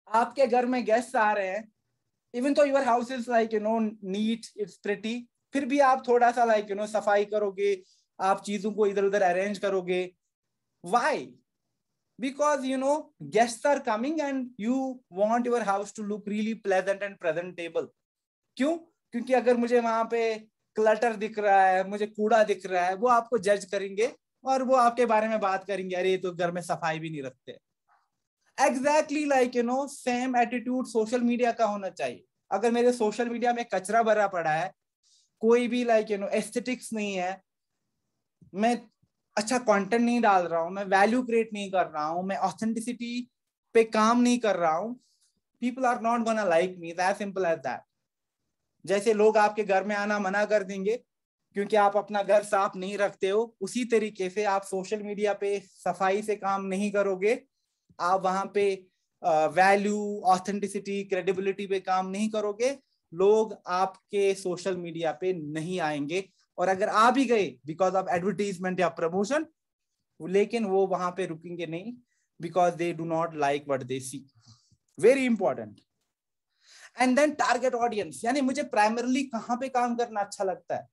आपके घर में गेस्ट आ रहे हैं, even though your house is neat, it's pretty, फिर भी आप थोड़ा सा सफाई करोगे, आप चीजों को इधर उधर अरेंज करोगे। Why? because guests are coming and you want your house to look really pleasant and presentable. क्यों? क्योंकि अगर मुझे वहां पे क्लटर दिख रहा है, मुझे कूड़ा दिख रहा है, वो आपको जज करेंगे और वो आपके बारे में बात करेंगे, अरे तो घर में सफाई भी नहीं रखते। Exactly same attitude social media का होना चाहिए। अगर मेरे सोशल मीडिया में कचरा भरा पड़ा है, कोई भी एस्थेटिक्स नहीं है, मैं अच्छा कंटेंट नहीं डाल रहा हूं, मैं वैल्यू क्रिएट नहीं कर रहा हूं, मैं ऑथेंटिसिटी पे काम नहीं कर रहा हूं, people are not gonna like me, that simple as that. जैसे लोग आपके घर में आना मना कर देंगे क्योंकि आप अपना घर साफ नहीं रखते हो, उसी तरीके से आप सोशल मीडिया पे सफाई से काम नहीं करोगे, आप वहां पे वैल्यू, ऑथेंटिसिटी, क्रेडिबिलिटी पे काम नहीं करोगे, लोग आपके सोशल मीडिया पे नहीं आएंगे। और अगर आ भी गए बिकॉज ऑफ एडवर्टीजमेंट या प्रमोशन, लेकिन वो वहां पे रुकेंगे नहीं, because they do not like what they see. Very important. And then target audience, यानी मुझे प्राइमरली कहां पे काम करना अच्छा लगता है।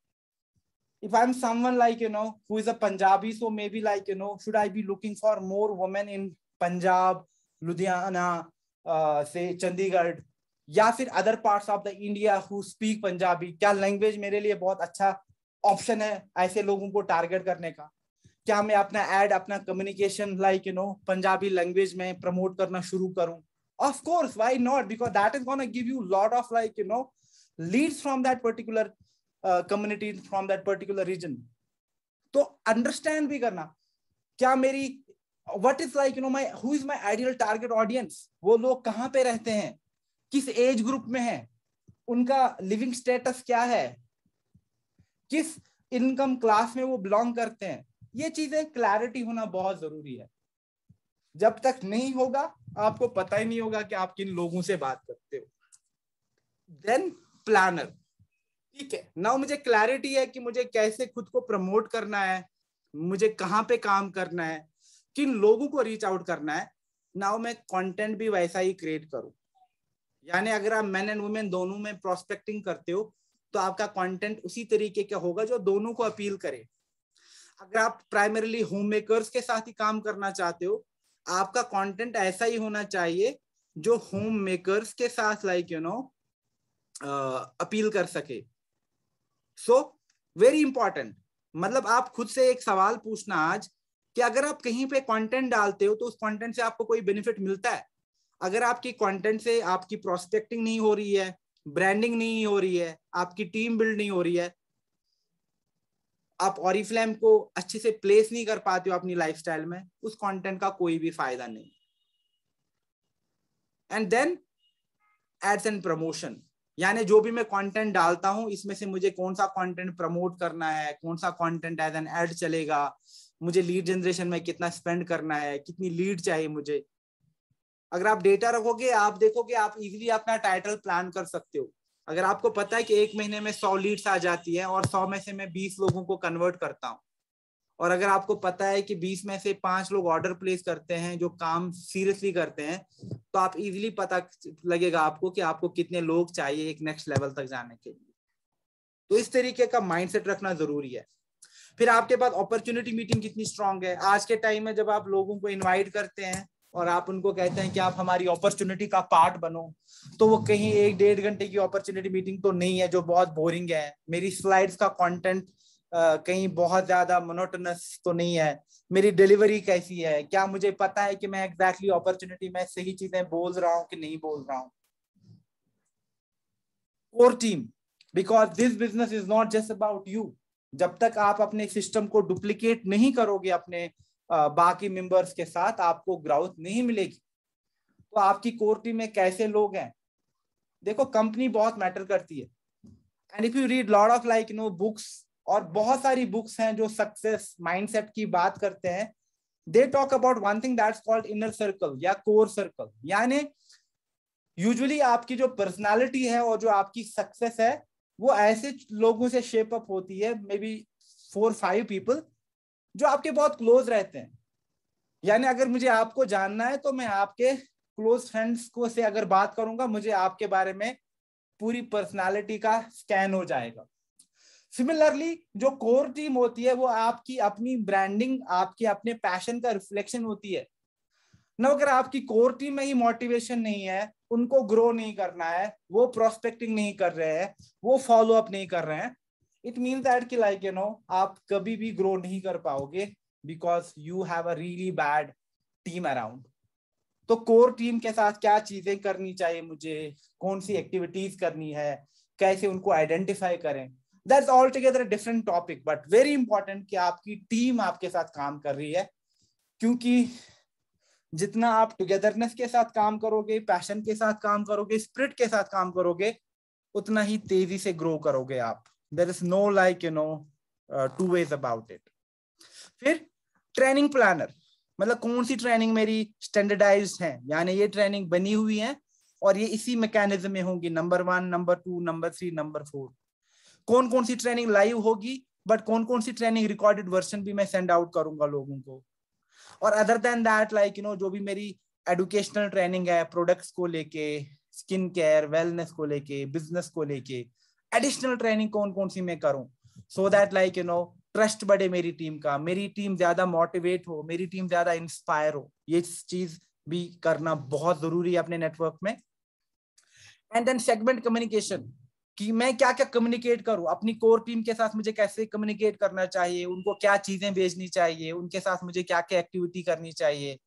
if I'm someone like, who is a Punjabi, so maybe like, should I be looking for more women in Punjab, Ludhiana, say Chandigarh, या फिर other parts of the India who speak Punjabi? क्या language मेरे लिए बहुत अच्छा option है ऐसे लोगों को टारगेट करने का? क्या मैं अपना एड, अपना कम्युनिकेशन लाइक पंजाबी लैंग्वेज में प्रमोट करना शुरू करूं? Of course, why not? Because that is going to give you lot of like leads from that particular community, from that particular region. तो अंडरस्टैंड भी करना, क्या मेरी what is like my who is my ideal target audience? वो लोग कहाँ पे रहते हैं, किस एज ग्रुप में है, उनका लिविंग स्टेटस क्या है, किस इनकम क्लास में वो बिलोंग करते हैं, ये चीजें क्लैरिटी होना बहुत जरूरी है. जब तक नहीं होगा आपको पता ही नहीं होगा कि आप किन लोगों से बात करते हो. Then planner. ठीक है, नाउ मुझे क्लैरिटी है कि मुझे कैसे खुद को प्रमोट करना है, मुझे कहाँ पे काम करना है, किन लोगों को रीच आउट करना है. नाउ मैं कंटेंट भी वैसा ही क्रिएट करूं. यानी अगर आप मेन एंड वुमेन दोनों में प्रोस्पेक्टिंग करते हो तो आपका कंटेंट उसी तरीके का होगा जो दोनों को अपील करे. अगर आप प्राइमरीली होम मेकर्स के साथ ही काम करना चाहते हो, आपका कंटेंट ऐसा ही होना चाहिए जो होम मेकर्स के साथ लाइक अपील कर सके. So very important. मतलब आप खुद से एक सवाल पूछना आज कि अगर आप कहीं पे कंटेंट डालते हो तो उस कंटेंट से आपको कोई बेनिफिट मिलता है? अगर आपकी कंटेंट से आपकी प्रोस्पेक्टिंग नहीं हो रही है, ब्रांडिंग नहीं हो रही है, आपकी टीम बिल्ड नहीं हो रही है, आप ऑरिफ्लेम को अच्छे से प्लेस नहीं कर पाते हो अपनी लाइफस्टाइल में, उस कंटेंट का कोई भी फायदा नहीं. And then ads and promotion. यानी जो भी मैं कंटेंट डालता हूं इसमें से मुझे कौन सा कंटेंट प्रमोट करना है, कौन सा कंटेंट एज एन एड चलेगा, मुझे लीड जनरेशन में कितना स्पेंड करना है, कितनी लीड चाहिए मुझे. अगर आप डेटा रखोगे, आप देखोगे, आप इजीली अपना टाइटल प्लान कर सकते हो. अगर आपको पता है कि एक महीने में 100 लीड्स आ जाती है और 100 में से मैं 20 लोगों को कन्वर्ट करता हूं, और अगर आपको पता है कि 20 में से 5 लोग ऑर्डर प्लेस करते हैं जो काम सीरियसली करते हैं, तो आप इजीली पता लगेगा आपको कि आपको कितने लोग चाहिए एक नेक्स्ट लेवल तक जाने के लिए. तो इस तरीके का माइंडसेट रखना जरूरी है. फिर आपके पास अपॉर्चुनिटी मीटिंग कितनी स्ट्रांग है. आज के टाइम में जब आप लोगों को इन्वाइट करते हैं और आप उनको कहते हैं कि आप हमारी अपॉर्चुनिटी का पार्ट बनो, तो वो कहीं 1-1.5 घंटे की अपॉर्चुनिटी मीटिंग तो नहीं है जो बहुत बोरिंग है. मेरी स्लाइड्स का कंटेंट कहीं बहुत ज्यादा मोनोटोनस तो नहीं है. मेरी डिलीवरी कैसी है, क्या मुझे पता है कि मैं एग्जैक्टली अपॉर्चुनिटी में सही चीजें बोल रहा हूं कि नहीं बोल रहा हूं. Core team, because this business is not just about you. जब तक आप अपने सिस्टम को डुप्लीकेट नहीं करोगे अपने बाकी मेंबर्स के साथ, आपको ग्रोथ नहीं मिलेगी. तो आपकी कोर टीम में कैसे लोग हैं? देखो, कंपनी बहुत मैटर करती है. And if you read lot of like books, और बहुत सारी बुक्स हैं जो सक्सेस माइंडसेट की बात करते हैं, they talk about one thing that's called inner circle या कोर सर्कल. यानी यूजुअली आपकी जो पर्सनालिटी है और जो आपकी सक्सेस है वो ऐसे लोगों से शेप अप होती है, मे बी 4-5 पीपल जो आपके बहुत क्लोज रहते हैं. यानी अगर मुझे आपको जानना है तो मैं आपके क्लोज फ्रेंड्स को से अगर बात करूंगा, मुझे आपके बारे में पूरी पर्सनालिटी का स्कैन हो जाएगा. सिमिलरली जो कोर टीम होती है वो आपकी अपनी ब्रांडिंग, आपके अपने पैशन का रिफ्लेक्शन होती है ना. अगर आपकी कोर टीम में ही मोटिवेशन नहीं है, उनको ग्रो नहीं करना है, वो प्रोस्पेक्टिंग नहीं कर रहे हैं, वो फॉलो अप नहीं कर रहे हैं, इट मीन्स दैट कि लाइक आप कभी भी ग्रो नहीं कर पाओगे, because you have a really bad team around. तो कोर टीम के साथ क्या चीजें करनी चाहिए, मुझे कौन सी एक्टिविटीज करनी है, कैसे उनको आइडेंटिफाई करें, that's all together a different topic. But very important कि आपकी टीम आपके साथ काम कर रही है, क्योंकि जितना आप टुगेदरनेस के साथ काम करोगे, पैशन के साथ काम करोगे, स्पिरिट के साथ काम करोगे, उतना ही तेजी से ग्रो करोगे आप. There is no like two ways about it. फिर ट्रेनिंग प्लानर, मतलब कौन सी ट्रेनिंग मेरी स्टैंडर्डाइज्ड है, यानी ये ट्रेनिंग बनी हुई है और ये इसी मैकेनिज्म में होगी, नंबर 1, नंबर 2, नंबर 3, नंबर 4. कौन कौन सी ट्रेनिंग लाइव होगी, बट कौन कौन सी ट्रेनिंग रिकॉर्डेड वर्जन भी मैं सेंड आउट करूंगा लोगों को. और अदर देन दैट लाइक जो भी मेरी एजुकेशनल ट्रेनिंग है, प्रोडक्ट्स को लेके, स्किन केयर, वेलनेस को लेके, बिजनेस को लेके, एडिशनल ट्रेनिंग कौन कौन सी मैं करूं. सो दैट लाइक ट्रस्ट बढ़े मेरी टीम का, मेरी टीम ज्यादा मोटिवेट हो, मेरी टीम ज्यादा इंस्पायर हो। ये चीज भी करना बहुत जरूरी है अपने नेटवर्क में। एंड देन सेगमेंट कम्युनिकेशन, कि मैं क्या क्या कम्युनिकेट करूं अपनी कोर टीम के साथ, मुझे कैसे कम्युनिकेट करना चाहिए, उनको क्या चीजें भेजनी चाहिए, उनके साथ मुझे क्या क्या एक्टिविटी करनी चाहिए,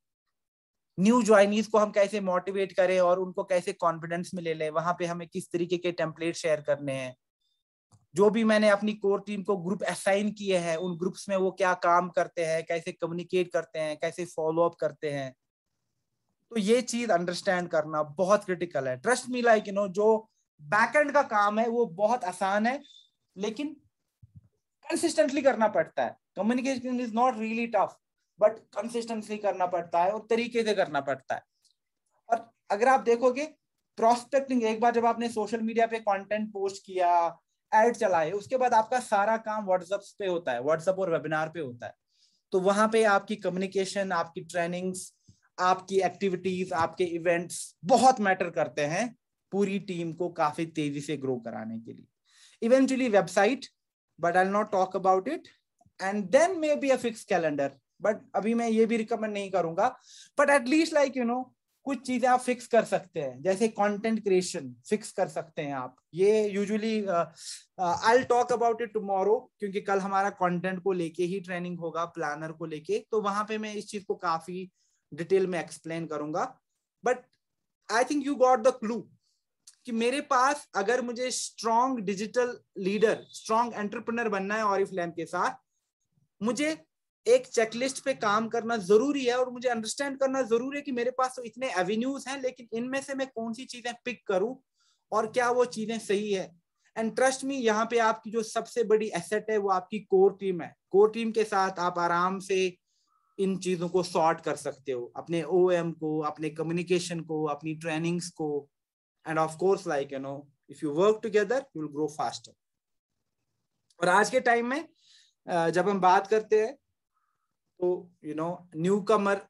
न्यू ज्वाइनीज को हम कैसे मोटिवेट करें और उनको कैसे कॉन्फिडेंस में ले लें, वहां पे हमें किस तरीके के टेम्पलेट शेयर करने हैं, जो भी मैंने अपनी कोर टीम को ग्रुप असाइन किए हैं उन ग्रुप्स में वो क्या काम करते हैं, कैसे कम्युनिकेट करते हैं, कैसे फॉलो अप करते हैं। तो ये चीज अंडरस्टैंड करना बहुत क्रिटिकल है। ट्रस्ट मी लाइक जो बैकएंड का काम है वो बहुत आसान है, लेकिन कंसिस्टेंटली करना पड़ता है। Communication is not really tough, but consistently करना पड़ता है और तरीके से करना पड़ता है। और अगर आप देखोगे प्रोस्पेक्टिंग, एक बार जब आपने सोशल मीडिया पे कंटेंट पोस्ट किया, एड चलाए, उसके बाद आपका सारा काम व्हाट्सएप पे होता है, व्हाट्सएप और वेबिनार पे होता है। तो वहां पे आपकी कम्युनिकेशन, आपकी ट्रेनिंग्स, आपकी एक्टिविटीज, आपके इवेंट्स बहुत मैटर करते हैं पूरी टीम को काफी तेजी से ग्रो कराने के लिए। Eventually website, but I will not talk about it, and then may be a fix calendar, but अभी मैं ये भी रिकमेंड नहीं करूंगा, बट एटलीस्ट लाइक कुछ चीजें आप फिक्स कर सकते हैं, जैसे कंटेंट क्रिएशन फिक्स कर सकते हैं आप। ये usually I will talk about it tomorrow, क्योंकि कल हमारा कंटेंट को लेके ही ट्रेनिंग होगा, प्लानर को लेके, तो वहां पे मैं इस चीज को काफी डिटेल में एक्सप्लेन करूंगा। But I think you got the clue कि मेरे पास अगर मुझे strong digital leader, strong entrepreneur बनना है ऑरिफ्लेम के साथ, मुझे एक चेकलिस्ट पे काम करना जरूरी है, और मुझे अंडरस्टैंड करना जरूरी है कि मेरे पास तो इतने एवेन्यूज हैं, लेकिन इनमें से मैं कौन सी चीजें पिक करूं और क्या वो चीजें सही है। एंड ट्रस्ट मी, यहाँ पे आपकी जो सबसे बड़ी एसेट है वो आपकी कोर टीम है। कोर टीम के साथ आप आराम से इन चीजों को सॉर्ट कर सकते हो, अपने ओएम को, अपने कम्युनिकेशन को, अपनी ट्रेनिंग्स को, end of course like if you work together you will grow faster. और आज के टाइम में जब हम बात करते हैं तो न्यू कमर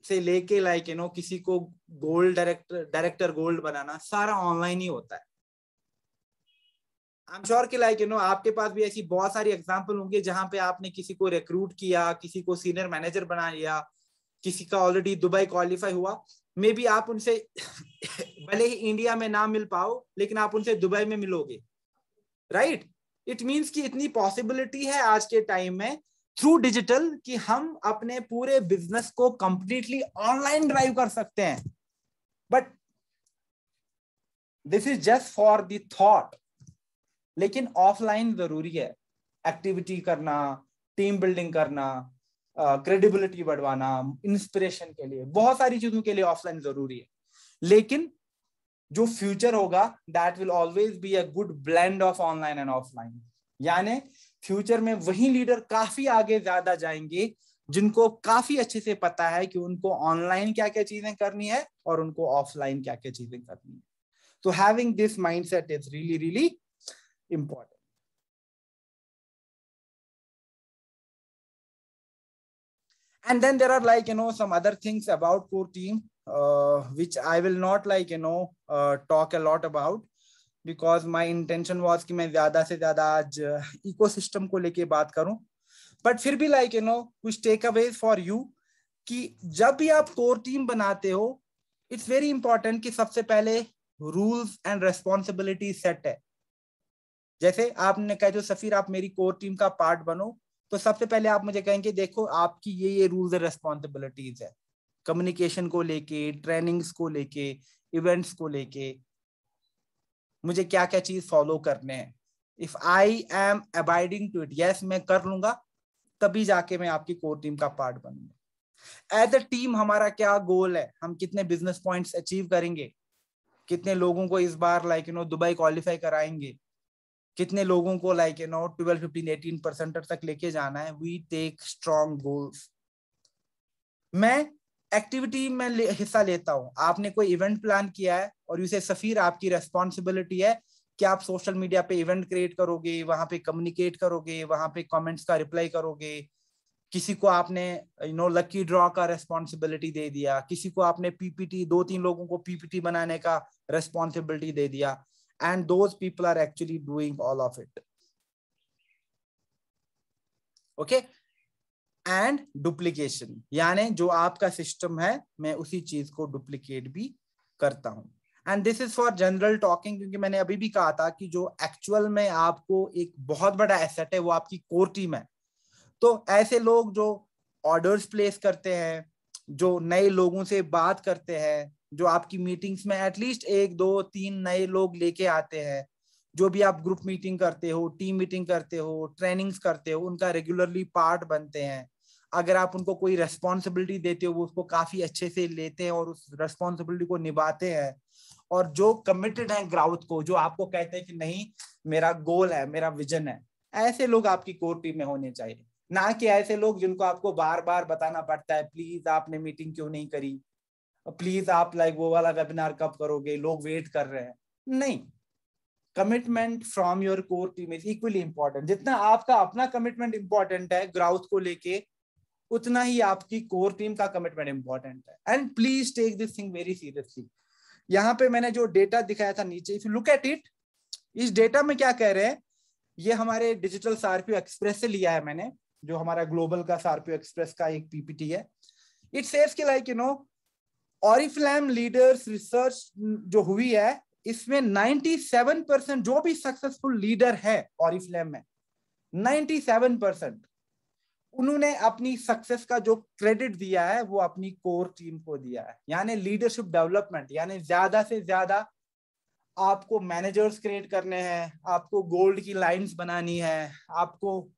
से लेके लाइक किसी को गोल्ड डायरेक्टर गोल्ड बनाना सारा ऑनलाइन ही होता है। आई एम श्योर कि लाइक आपके पास भी ऐसी बहुत सारी एग्जांपल होंगे जहां पे आपने किसी को रिक्रूट किया, किसी को सीनियर मैनेजर बना लिया, किसी का ऑलरेडी दुबई क्वालिफाई हुआ, मे बी आप उनसे भले ही इंडिया में ना मिल पाओ, लेकिन आप उनसे दुबई में मिलोगे, राइट? इट मीन्स कि इतनी पॉसिबिलिटी है आज के टाइम में थ्रू डिजिटल कि हम अपने पूरे बिजनेस को कंप्लीटली ऑनलाइन ड्राइव कर सकते हैं। But this is just for the thought, लेकिन ऑफलाइन जरूरी है। एक्टिविटी करना, टीम बिल्डिंग करना, क्रेडिबिलिटी बढ़वाना, इंस्पिरेशन के लिए, बहुत सारी चीजों के लिए ऑफलाइन जरूरी है। लेकिन जो फ्यूचर होगा that will always be a good blend of online and offline. यानी फ्यूचर में वही लीडर काफी आगे ज्यादा जाएंगे जिनको काफी अच्छे से पता है कि उनको ऑनलाइन क्या क्या चीजें करनी है और उनको ऑफलाइन क्या क्या चीजें करनी है। तो having this mindset is really really important. And then there are like some other things about core team which I will not like talk a lot about, because my intention was कि मैं ज्यादा से ज्यादा आज ecosystem को लेके बात करूं। बट फिर भी like कुछ टेक अवे फॉर यू कि जब भी आप कोर टीम बनाते हो, इट्स वेरी इंपॉर्टेंट कि सबसे पहले रूल्स एंड रेस्पॉन्सिबिलिटी सेट है। जैसे आपने कहा जो सफीर आप मेरी कोर टीम का पार्ट बनो, तो सबसे पहले आप मुझे कहेंगे देखो आपकी ये रूल्स एंड रेस्पॉन्सिबिलिटीज है, कम्युनिकेशन को लेके, ट्रेनिंग्स को लेके, इवेंट्स को लेके मुझे क्या क्या चीज फॉलो करने हैं। If I am abiding to it, yes मैं कर लूंगा, तभी जाके मैं आपकी कोर टीम का पार्ट बनूंगा। एज अ टीम हमारा क्या गोल है, हम कितने बिजनेस पॉइंट्स अचीव करेंगे, कितने लोगों को इस बार लाइक दुबई क्वालिफाई कराएंगे, कितने लोगों को लाइक 12, 15, 18% तक लेके जाना है। We take strong goals. मैं एक्टिविटी में हिस्सा लेता हूं, आपने कोई इवेंट प्लान किया है और यूसे सफीर आपकी रेस्पॉन्सिबिलिटी है कि आप सोशल मीडिया पे इवेंट क्रिएट करोगे, वहां पे कम्युनिकेट करोगे, वहां पे कमेंट्स का रिप्लाई करोगे। किसी को आपने लकी ड्रॉ का रेस्पॉन्सिबिलिटी दे दिया, किसी को आपने पीपीटी, 2-3 लोगों को पीपीटी बनाने का रेस्पॉन्सिबिलिटी दे दिया, and those people are actually doing all of it. Okay. And duplication, यानी जो आपका सिस्टम है मैं उसी चीज को डुप्लीकेट भी करता हूं। And this is for general talking, क्योंकि मैंने अभी भी कहा था कि जो एक्चुअल में आपको एक बहुत बड़ा एसेट है वो आपकी कोर टीम है। तो ऐसे लोग जो ऑर्डर्स प्लेस करते हैं, जो नए लोगों से बात करते हैं, जो आपकी मीटिंग्स में एटलीस्ट 1 2 3 नए लोग लेके आते हैं, जो भी आप ग्रुप मीटिंग करते हो, टीम मीटिंग करते हो, ट्रेनिंग्स करते हो, उनका रेगुलरली पार्ट बनते हैं। अगर आप उनको कोई रेस्पॉन्सिबिलिटी देते हो वो उसको काफी अच्छे से लेते हैं और उस रेस्पॉन्सिबिलिटी को निभाते हैं। और जो कमिटेड है ग्राउथ को, जो आपको कहते हैं कि नहीं मेरा गोल है, मेरा विजन है, ऐसे लोग आपकी कोर टीम में होने चाहिए। ना कि ऐसे लोग जिनको आपको बार बार बताना पड़ता है प्लीज आपने मीटिंग क्यों नहीं करी, प्लीज आप लाइक वो वाला वेबिनार कब करोगे, लोग वेट कर रहे हैं। नहीं, commitment from your core team is equally important. जितना आपका अपना कमिटमेंट इंपॉर्टेंट है ग्राउथ को लेके, उतना ही आपकी कोर टीम का कमिटमेंट इंपॉर्टेंट है। And please take this thing very seriously. यहाँ पे मैंने जो डेटा दिखाया था नीचे, if you look at it, इस डेटा में क्या कह रहे हैं, ये हमारे डिजिटल सार्पियो एक्सप्रेस से लिया है मैंने, जो हमारा ग्लोबल का सार्पियो एक्सप्रेस का एक पीपीटी है। इट सेज कि लाइक ऑरिफ्लेम लीडर्स रिसर्च जो हुई है, इसमें 97% जो भी सक्सेसफुल लीडर है ऑरिफ्लेम में, 97% उन्होंने अपनी सक्सेस का जो क्रेडिट दिया है वो अपनी कोर टीम को दिया है। यानी लीडरशिप डेवलपमेंट, यानी ज्यादा से ज्यादा आपको मैनेजर्स क्रिएट करने हैं, आपको गोल्ड की लाइंस बनानी है, आपको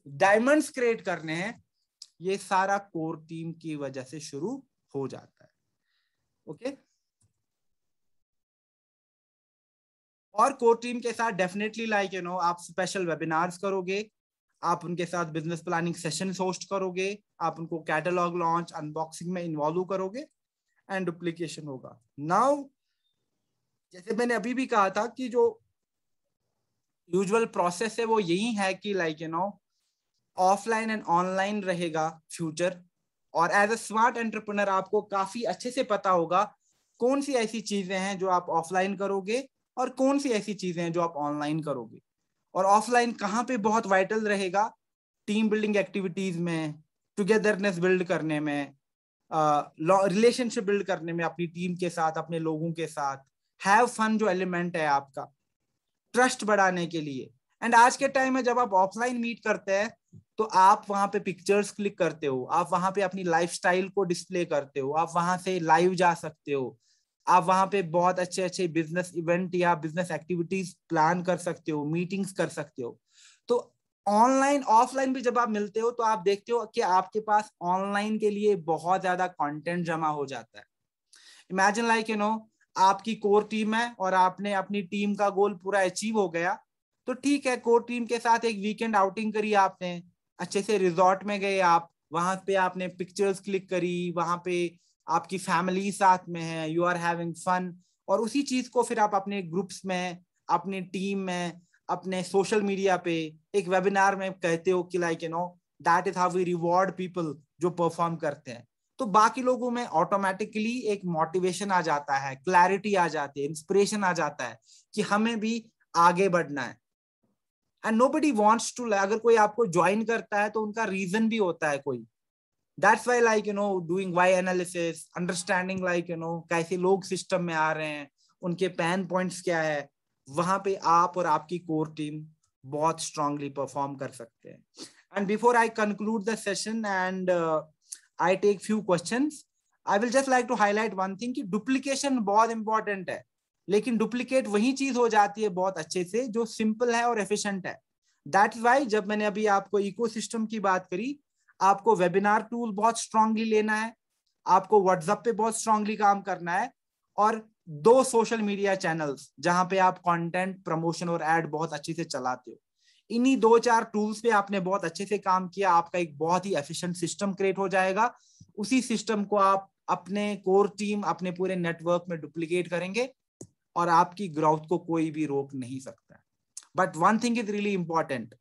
डायमंड्स क्रिएट करने हैं, ये सारा कोर टीम की वजह से शुरू हो जाता है। ओके। और कोर टीम के साथ डेफिनेटली लाइक आप स्पेशल वेबिनार्स करोगे, आप उनके साथ बिजनेस प्लानिंग सेशंस होस्ट करोगे, आप उनको कैटलॉग लॉन्च अनबॉक्सिंग में इन्वॉल्व करोगे, एंड डुप्लीकेशन होगा। नाउ जैसे मैंने अभी भी कहा था कि जो यूजुअल प्रोसेस है वो यही है कि लाइक ऑफलाइन एंड ऑनलाइन रहेगा फ्यूचर। और एज अ स्मार्ट एंटरप्रेन्योर आपको काफी अच्छे से पता होगा कौन सी ऐसी चीजें हैं जो आप ऑफलाइन करोगे और कौन सी ऐसी चीजें हैं जो आप ऑनलाइन करोगे। और ऑफलाइन कहाँ पे बहुत वाइटल रहेगा, टीम बिल्डिंग एक्टिविटीज में, टुगेदरनेस बिल्ड करने में, रिलेशनशिप बिल्ड करने में अपनी टीम के साथ, अपने लोगों के साथ, हैव फन जो एलिमेंट है आपका, ट्रस्ट बढ़ाने के लिए। एंड आज के टाइम में जब आप ऑफलाइन मीट करते हैं तो आप वहां पे पिक्चर्स क्लिक करते हो, आप वहां पे अपनी लाइफस्टाइल को डिस्प्ले करते हो, आप वहां से लाइव जा सकते हो, आप वहां पे बहुत अच्छे अच्छे बिजनेस इवेंट या बिजनेस एक्टिविटीज प्लान कर सकते हो, मीटिंग्स कर सकते हो। तो ऑनलाइन ऑफलाइन भी जब आप मिलते हो तो आप देखते हो कि आपके पास ऑनलाइन के लिए बहुत ज्यादा कंटेंट जमा हो जाता है। इमेजिन लाइक आपकी कोर टीम है और आपने अपनी टीम का गोल पूरा अचीव हो गया, तो ठीक है, कोर टीम के साथ एक वीकेंड आउटिंग करी आपने, अच्छे से रिजॉर्ट में गए आप, वहां पे आपने पिक्चर्स क्लिक करी, वहां पे आपकी फैमिली साथ में है, यू आर हैविंग फन। और उसी चीज को फिर आप अपने ग्रुप्स में, अपनी टीम में, अपने सोशल मीडिया पे एक वेबिनार में कहते हो कि like that is how we reward people जो परफॉर्म करते हैं। तो बाकी लोगों में ऑटोमेटिकली एक मोटिवेशन आ जाता है, क्लैरिटी आ जाती है, इंस्पिरेशन आ जाता है कि हमें भी आगे बढ़ना है। एंड नोबडी वांट्स टू, अगर कोई आपको ज्वाइन करता है तो उनका रीजन भी होता है कोई। That's why like doing why analysis, understanding like कैसे लोग सिस्टम में आ रहे हैं, उनके पेन पॉइंट्स क्या है, वहां पे आप और आपकी कोर टीम बहुत स्ट्रांगली परफॉर्म कर सकते हैं। And before I conclude the session and I take few questions, I will just like to highlight one thing कि डुप्लीकेशन बहुत इंपॉर्टेंट है, लेकिन डुप्लीकेट वही चीज हो जाती है बहुत अच्छे से जो सिंपल है और एफिशिएंट है। दैट्स व्हाई जब मैंने अभी आपको इकोसिस्टम की बात करी, आपको वेबिनार टूल बहुत स्ट्रांगली लेना है, आपको व्हाट्सएप पे बहुत स्ट्रांगली काम करना है, और 2 सोशल मीडिया चैनल्स जहां पे आप कंटेंट प्रमोशन और एड बहुत अच्छे से चलाते हो। इन्हीं 2-4 टूल्स पे आपने बहुत अच्छे से काम किया, आपका एक बहुत ही एफिशिएंट सिस्टम क्रिएट हो जाएगा। उसी सिस्टम को आप अपने कोर टीम, अपने पूरे नेटवर्क में डुप्लीकेट करेंगे और आपकी ग्रोथ को कोई भी रोक नहीं सकता। But one thing is really important,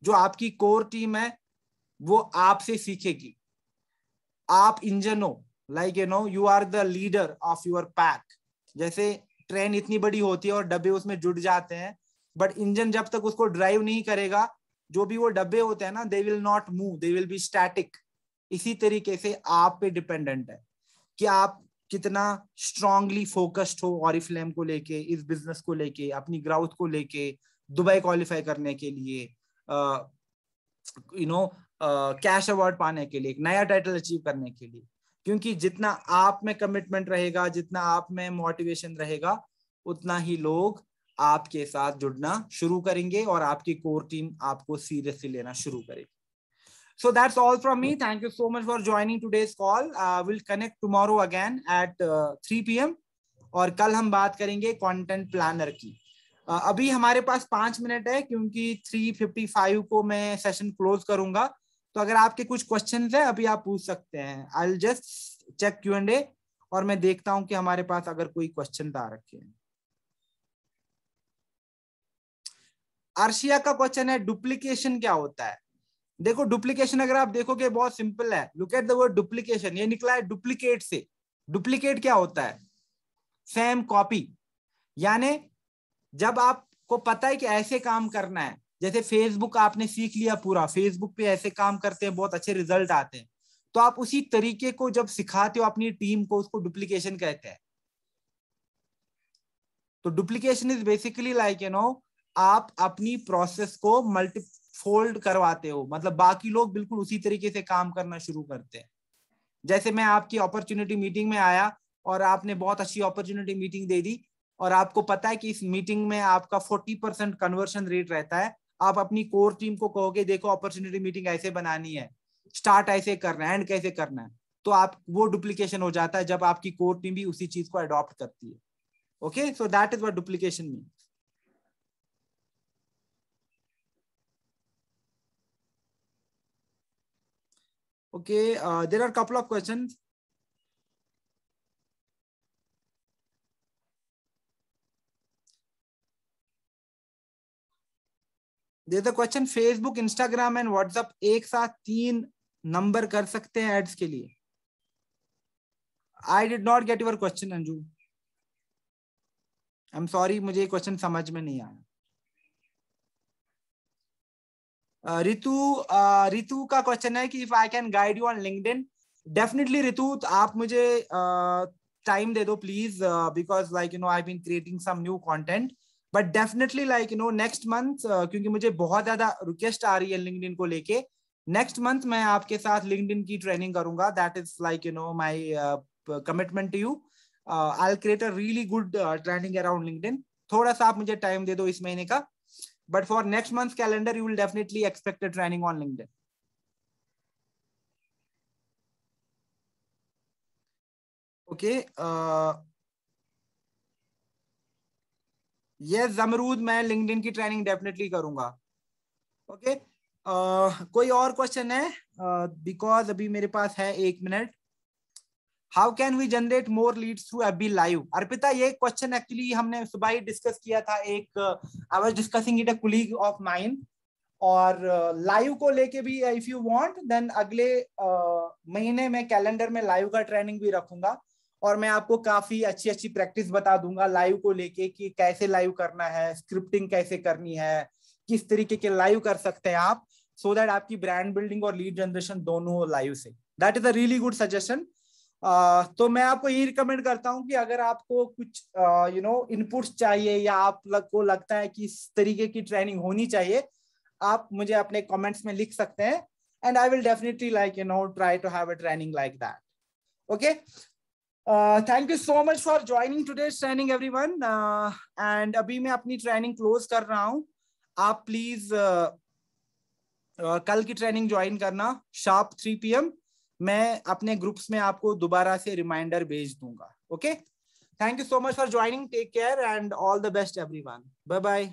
जो आपकी कोर टीम है वो आपसे सीखेगी। आप इंजन हो, like you are the leader of your pack. जैसे ट्रेन इतनी बड़ी होती है और डब्बे उसमें जुड़ जाते हैं, बट इंजन जब तक उसको ड्राइव नहीं करेगा जो भी वो डब्बे होते हैं ना, they will not move, they will be static. इसी तरीके से आप पे डिपेंडेंट है कि आप कितना स्ट्रांगली फोकस्ड हो ऑरिफ्लेम को लेके, इस बिजनेस को लेके, अपनी ग्रोथ को लेके, दुबई क्वालिफाई करने के लिए, कैश अवार्ड पाने के लिए, एक नया टाइटल अचीव करने के लिए। क्योंकि जितना आप में कमिटमेंट रहेगा, जितना आप में मोटिवेशन रहेगा, उतना ही लोग आपके साथ जुड़ना शुरू करेंगे और आपकी कोर टीम आपको सीरियसली लेना शुरू करेगी। So that's all from me. Thank you so much for joining today's call. We'll connect tomorrow again at 3 p.m. और कल हम बात करेंगे कंटेंट प्लानर की। अभी हमारे पास 5 मिनट है क्योंकि 3:55 को मैं सेशन क्लोज करूंगा। तो अगर आपके कुछ क्वेश्चंस हैं अभी आप पूछ सकते हैं। I'll just check Q&A और मैं देखता हूं कि हमारे पास अगर कोई क्वेश्चन आ रखे हैं। अर्शिया का क्वेश्चन है डुप्लीकेशन क्या होता है। देखो डुप्लीकेशन अगर आप देखोगे बहुत सिंपल है। Look at the word duplication, ये निकला है डुप्लीकेट से। डुप्लीकेट क्या होता है? Same copy. यानी जब आपको पता है कि ऐसे काम करना है, जैसे फेसबुक आपने सीख लिया पूरा, फेसबुक पे ऐसे काम करते हैं, बहुत अच्छे रिजल्ट आते हैं, तो आप उसी तरीके को जब सिखाते हो अपनी टीम को, उसको डुप्लीकेशन कहते हैं। तो डुप्लीकेशन इज बेसिकली लाइक आप अपनी प्रोसेस को मल्टीफोल्ड करवाते हो, मतलब बाकी लोग बिल्कुल उसी तरीके से काम करना शुरू करते हैं। जैसे मैं आपकी अपॉर्चुनिटी मीटिंग में आया और आपने बहुत अच्छी अपॉर्चुनिटी मीटिंग दे दी और आपको पता है कि इस मीटिंग में आपका 40% कन्वर्शन रेट रहता है। आप अपनी कोर टीम को कहोगे देखो अपॉर्चुनिटी मीटिंग ऐसे बनानी है, स्टार्ट ऐसे करना है, एंड कैसे करना है, तो आप वो डुप्लीकेशन हो जाता है जब आपकी कोर टीम भी उसी चीज को अडॉप्ट करती है। Okay, so that is what duplication means. Okay, there are a couple of questions. There's a question, Facebook, Instagram and WhatsApp एक साथ 3 नंबर कर सकते हैं एड्स के लिए? I did not get your question, Anju. I'm sorry, मुझे ये question समझ में नहीं आया। रितु का क्वेश्चन है कि if I can guide you on LinkedIn. Definitely Ritu, आप मुझे टाइम दे दो please, because like I been creating some new content, but definitely like next month, क्योंकि मुझे बहुत ज्यादा रिक्वेस्ट आ रही है लिंक्डइन को लेके, नेक्स्ट मंथ मैं आपके साथ लिंक्डइन की ट्रेनिंग करूंगा। That is like my commitment to you. I will create a really good training around LinkedIn. थोड़ा सा आप मुझे टाइम दे दो इस महीने का, but for next month's calendar you will definitely expect a training on LinkedIn. Okay, yes Jamrud, मैं लिंक्डइन की ट्रेनिंग डेफिनेटली करूंगा। ओके, कोई और क्वेश्चन है? बिकॉज अभी मेरे पास है 1 मिनट। How can we generate more leads through FB live? Arpita, ये क्वेश्चन एक्चुअली हमने सुबह ही डिस्कस किया था। I was discussing it a colleague of mine, और लाइव को लेके भी इफ यू वांट देन अगले महीने में कैलेंडर में लाइव का ट्रेनिंग भी रखूंगा, और मैं आपको काफी अच्छी अच्छी प्रैक्टिस बता दूंगा लाइव को लेके कि कैसे लाइव करना है, स्क्रिप्टिंग कैसे करनी है, किस तरीके के लाइव कर सकते हैं आप, सो दैट आपकी ब्रांड बिल्डिंग और लीड जनरेशन दोनों हो लाइव से। That is a really good suggestion. तो मैं आपको ये रिकमेंड करता हूं कि अगर आपको कुछ इनपुट्स चाहिए या आपको लगता है कि इस तरीके की ट्रेनिंग होनी चाहिए, आप मुझे अपने कमेंट्स में लिख सकते हैं, and I will definitely try to have a training like that. Okay, thank you so much for joining today's training everyone, and अभी मैं अपनी ट्रेनिंग क्लोज कर रहा हूं। आप प्लीज कल की ट्रेनिंग ज्वाइन करना शार्प 3 PM। मैं अपने ग्रुप्स में आपको दोबारा से रिमाइंडर भेज दूंगा। Okay, thank you so much for joining, take care and all the best everyone, bye bye.